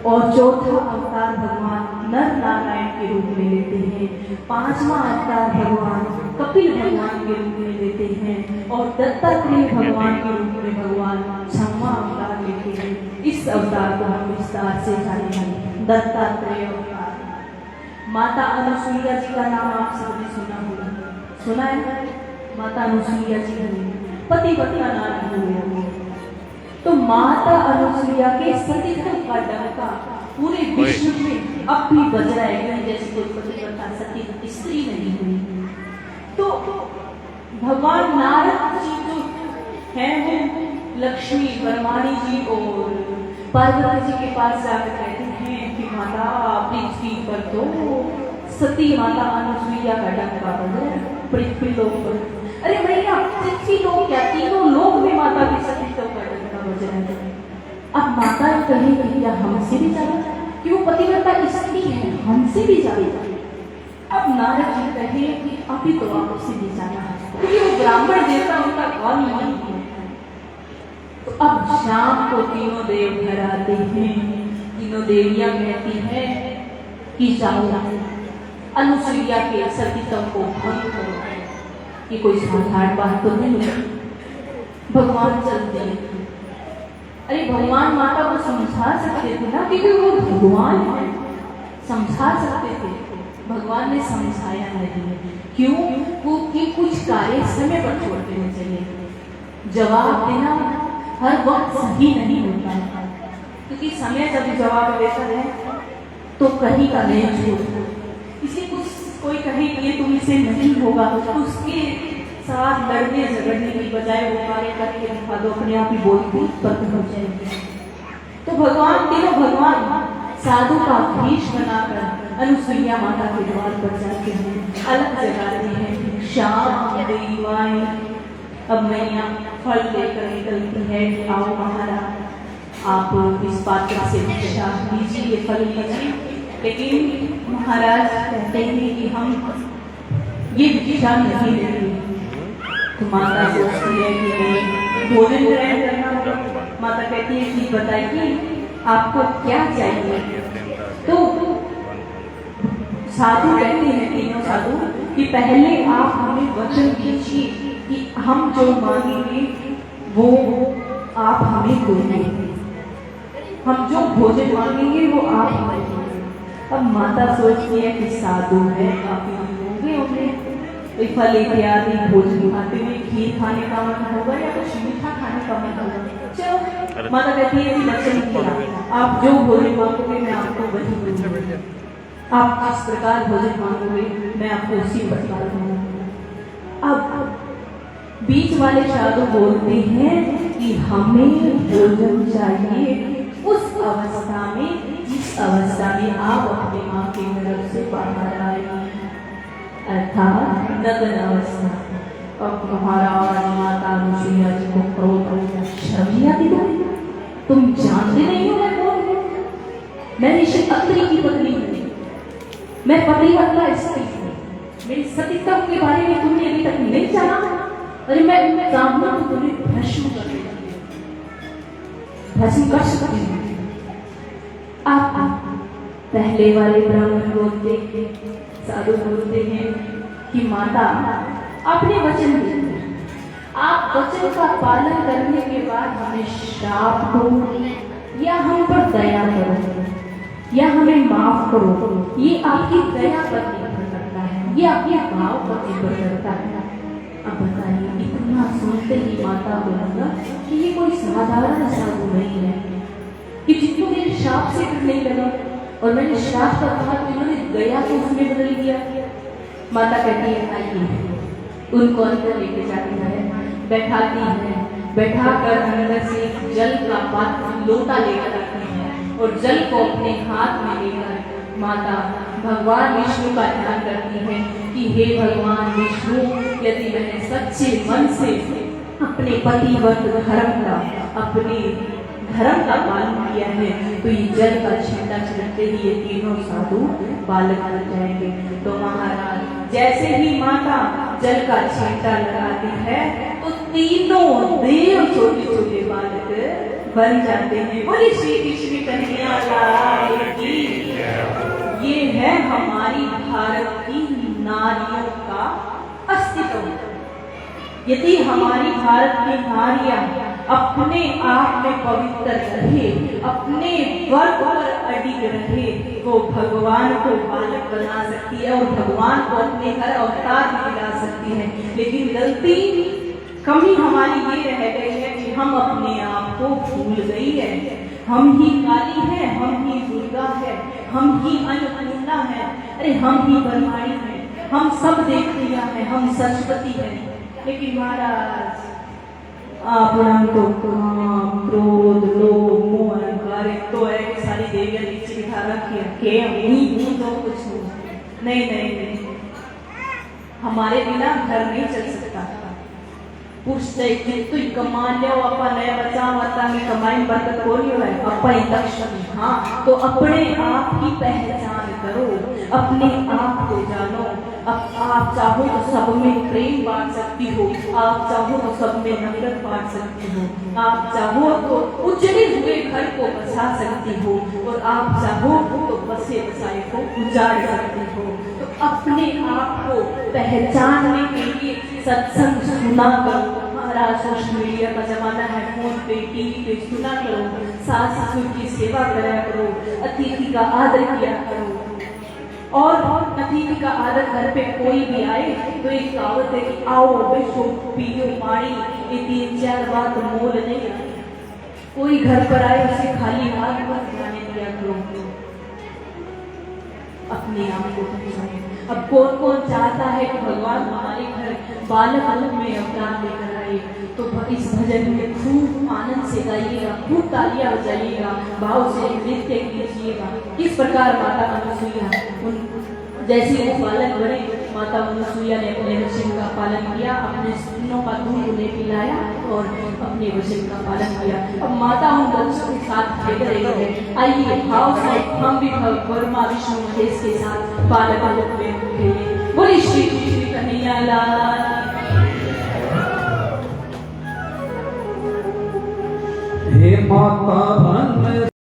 और चौथा अवतार भगवान नर नारायण के रूप में लेते हैं। 5वां अवतार भगवान कपिल भगवान के रूप में लेते हैं और दत्तात्रेय भगवान के रूप में भगवान 6वां अवतार लेते हैं। इस अवतार को हम विस्तार से जानेंगे। दत्तात्रेय अवतार। माता अनुसुईया जी का नाम आप सबने सुना होगा, सुना है? माता अनुसुईया जी पतिव्रता नारी हुए। तो माता अनुसुईया के सतीत्व का डंका पूरे विश्व में अब भी बज रहा है, जैसे कोई पतिव्रता सती स्त्री नहीं हुई। तो भगवान नारद जी जो हैं वो लक्ष्मी परमाणी जी और पार्वती जी के पास जाकर कहते हैं कि माता पृथ्वी पर तो सती माता अनुसुईया का डंका बज रहा है पृथ्वी लोक पर। अरे भैया पृथ्वी लोक क्या, तीनों लोक में माता की सतीत्व का डंका बज रहा है। अब माता कहे कि क्या हमसे भी ज्यादा, कि वो पतिव्रता स्त्री है, हमसे भी ज्यादा। अब नारद जी कहे कि अभी तो आपसे भी ज्यादा है, क्योंकि वो ब्राह्मण देवता उनका कौन नहीं है। तो अब शाम को तीनों देव घर आते हैं। तीनों देवियां कहती हैं कि जाओ अनुसुईया के सतीत्व को भंग करो। ये कोई साधारण बात तो नहीं है। भगवान चलते हैं। अरे भगवान माता को समझा सकते थे ना, क्योंकि वो भगवान है, समझा सकते थे। भगवान ने समझाया नहीं। क्यों? वो कि कुछ कार्य समय पर छोड़ देने चाहिए। जवाब देना हर वक्त सही नहीं होता है, क्योंकि समय जब जवाब देता है तो कहीं का नहीं छोड़ता। इसी कुछ कोई कहे कि ये तुमसे नहीं होगा तो उसके साथ लड़ने झगड़ने की बजाय वो कार्य करके दिखा दो, अपने आप ही बोलती उत्पन्न हो जाएगी। तो भगवान तीनों भगवान साधु का भेष बनाकर अनुसुईया माता के द्वार पर जाते हैं, अलग जगाते हैं। शाम गई माई, अब मैया फल लेकर निकलती है। आओ महाराज आप इस पात्र से भिक्षा लीजिए, फल लीजिए। लेकिन महाराज कहते हैं कि हम ये भिक्षा नहीं देंगे। तो माता सोचती है कि मैं भोजन ग्रहण करना होगा। माता कहती है कि बताइए आपको क्या चाहिए। तो साधु कहते हैं, तीनों साधु, कि पहले आप हमें वचन दीजिए कि हम जो मांगेंगे वो आप हमें दोगे, हम जो भोजन मांगेंगे वो आप हमें दोगे। अब माता सोचती है कि साधु है, काफी होंगे उन्हें फल इत्यादि भोजन खाते हुए खीर खाने का मन होगा या कुछ मीठा खाने का मन होगा। चलो माता कहती है कि वचन दिया, आप जो भोजन मांगोगे मैं आपको वही दूंगी, आप जिस प्रकार भोजन मांगोगे मैं आपको उसी प्रकार दूंगा। अब बीच वाले साधु बोलते हैं कि हमें भोजन चाहिए उस अवस्था में जिस अवस्था में आप अपने माँ के गर्भ से बाहर आए, अर्थात नग्न अवस्था। अब महाराज माता अनुसुईया जी को क्रोध शर्म आती है, तुम जानते नहीं हो मैं कौन हूँ? मैं ऋषि अत्रि की पत्नी हूँ, मैं पतिव्रता स्त्री हूँ। मेरी सतीत्व के बारे में तुमने अभी तक नहीं जाना। अरे मैं ब्राह्मण तो तुम्हें भस्म कर देती हूँ, भस्म कर सकती हूँ। आप पहले वाले ब्राह्मण बोलते हैं, साधु बोलते हैं कि माता आपने वचन दिया, आप वचन का पालन करने के बाद हमें श्राप दो या हम पर दया करो या हमें माफ करो। ये आपकी दया पर निर्भर करता है, ये आपके भाव पर निर्भर करता है। अब बताइए, इतना सुनते ही माता को लगा कि ये कोई साधारण साधु नहीं है, कि जिनको मेरे श्राप से डर नहीं लगा, और मैंने श्राप का कहा तो इन्होंने गया तो उसमें बदल दिया। माता कहती है आइए, उनको अंदर लेके जाती है, बैठाती है, बैठाकर अंदर से जल का पात्र लोटा लेकर आती है और जल को अपने हाथ में लेकर माता भगवान विष्णु का ध्यान करती है कि हे भगवान विष्णु, यदि मैंने सच्चे मन से अपने पतिव्रत धर्म का पालन किया है तो ये जल का छींटा छिड़कते ही ये तीनों साधु बालक बन जाएंगे। तो महाराज जैसे ही माता जल का छींटा लगाती है तो तीनों देव छोटे छोटे बालक बन जाते हैं। बोले श्री कृष्ण कन्हैया लाल की। ये है हमारी भारत की नारियों का अस्तित्व। यदि हमारी भारत की नारियां अपने आप में पवित्र रहे, अपने वर्ग पर अडिग रहे, वो भगवान को बालक बना सकती है और भगवान को अपने हर अवतार में ला सकती है। लेकिन गलती कमी हमारी ये रह गई है कि हम अपने आप को भूल गई है। हम ही काली है, हम ही दुर्गा है, हम ही अन्नपूर्णा है, अरे हम ही ब्रह्माणी है, हम सब देवतियां हैं, हम सरस्वती हैं। लेकिन महाराज आपणम तो काम क्रोध लोभ मोह अहंकार तो एक सारी देवियां नीचे बिठा रखी है के नहीं तो कुछ नहीं, हमारे बिना घर नहीं चल सकता। पुरुष चाहिए तो कमा लिया अपन नया बचा माता में कमाई बरकत हो रही है अपने लक्ष्मी। हाँ, तो अपने आप की पहचान करो, अपने आप को जानो। अब आप चाहो तो सब में प्रेम बांट सकती हो, आप चाहो तो सब में नफरत बांट सकती हो, आप चाहो तो उजड़े हुए घर को बसा सकती हो और आप चाहो तो बसे बसाए को उजाड़ सकती हो। तो अपने आप को पहचानने के लिए सत्संग सुना करो। महाराज सोशल मीडिया का जमाना है, फोन पे टीवी पे सुना करो, सास ससुर की सेवा करा करो, अतिथि का आदर किया करो। और अतिथि का आदर घर पे कोई भी आए तो एक कहावत है कि आओ बैठो पियो पानी, ये 3-4 बात मोल नहीं आती। कोई घर पर आए उसे खाली हाथ मत जाने दिया करो। अपने आप को पहचाने। अब कौन कौन चाहता है कि भगवान हमारे घर बालक में अवतार लेकर आए, तो इस भजन में खूब आनंद से गाइएगा, खूब तालियां बजाइएगा, भाव से नृत्य कीजिएगा। इस प्रकार माता अनुसुईया जैसे वो बालक बने, माता अनुसुईया ने अपने वचन का पालन किया, अपने स्तनों का दूध उन्हें पिलाया और अपने वचन का पालन किया। अब माता उन बच्चों के साथ खेल रही है। आइए भाव से हम भी ब्रह्मा विष्णु महेश के साथ बालक रूप में खेलें। बोले श्री कृष्ण कन्हैया लाल। हे माता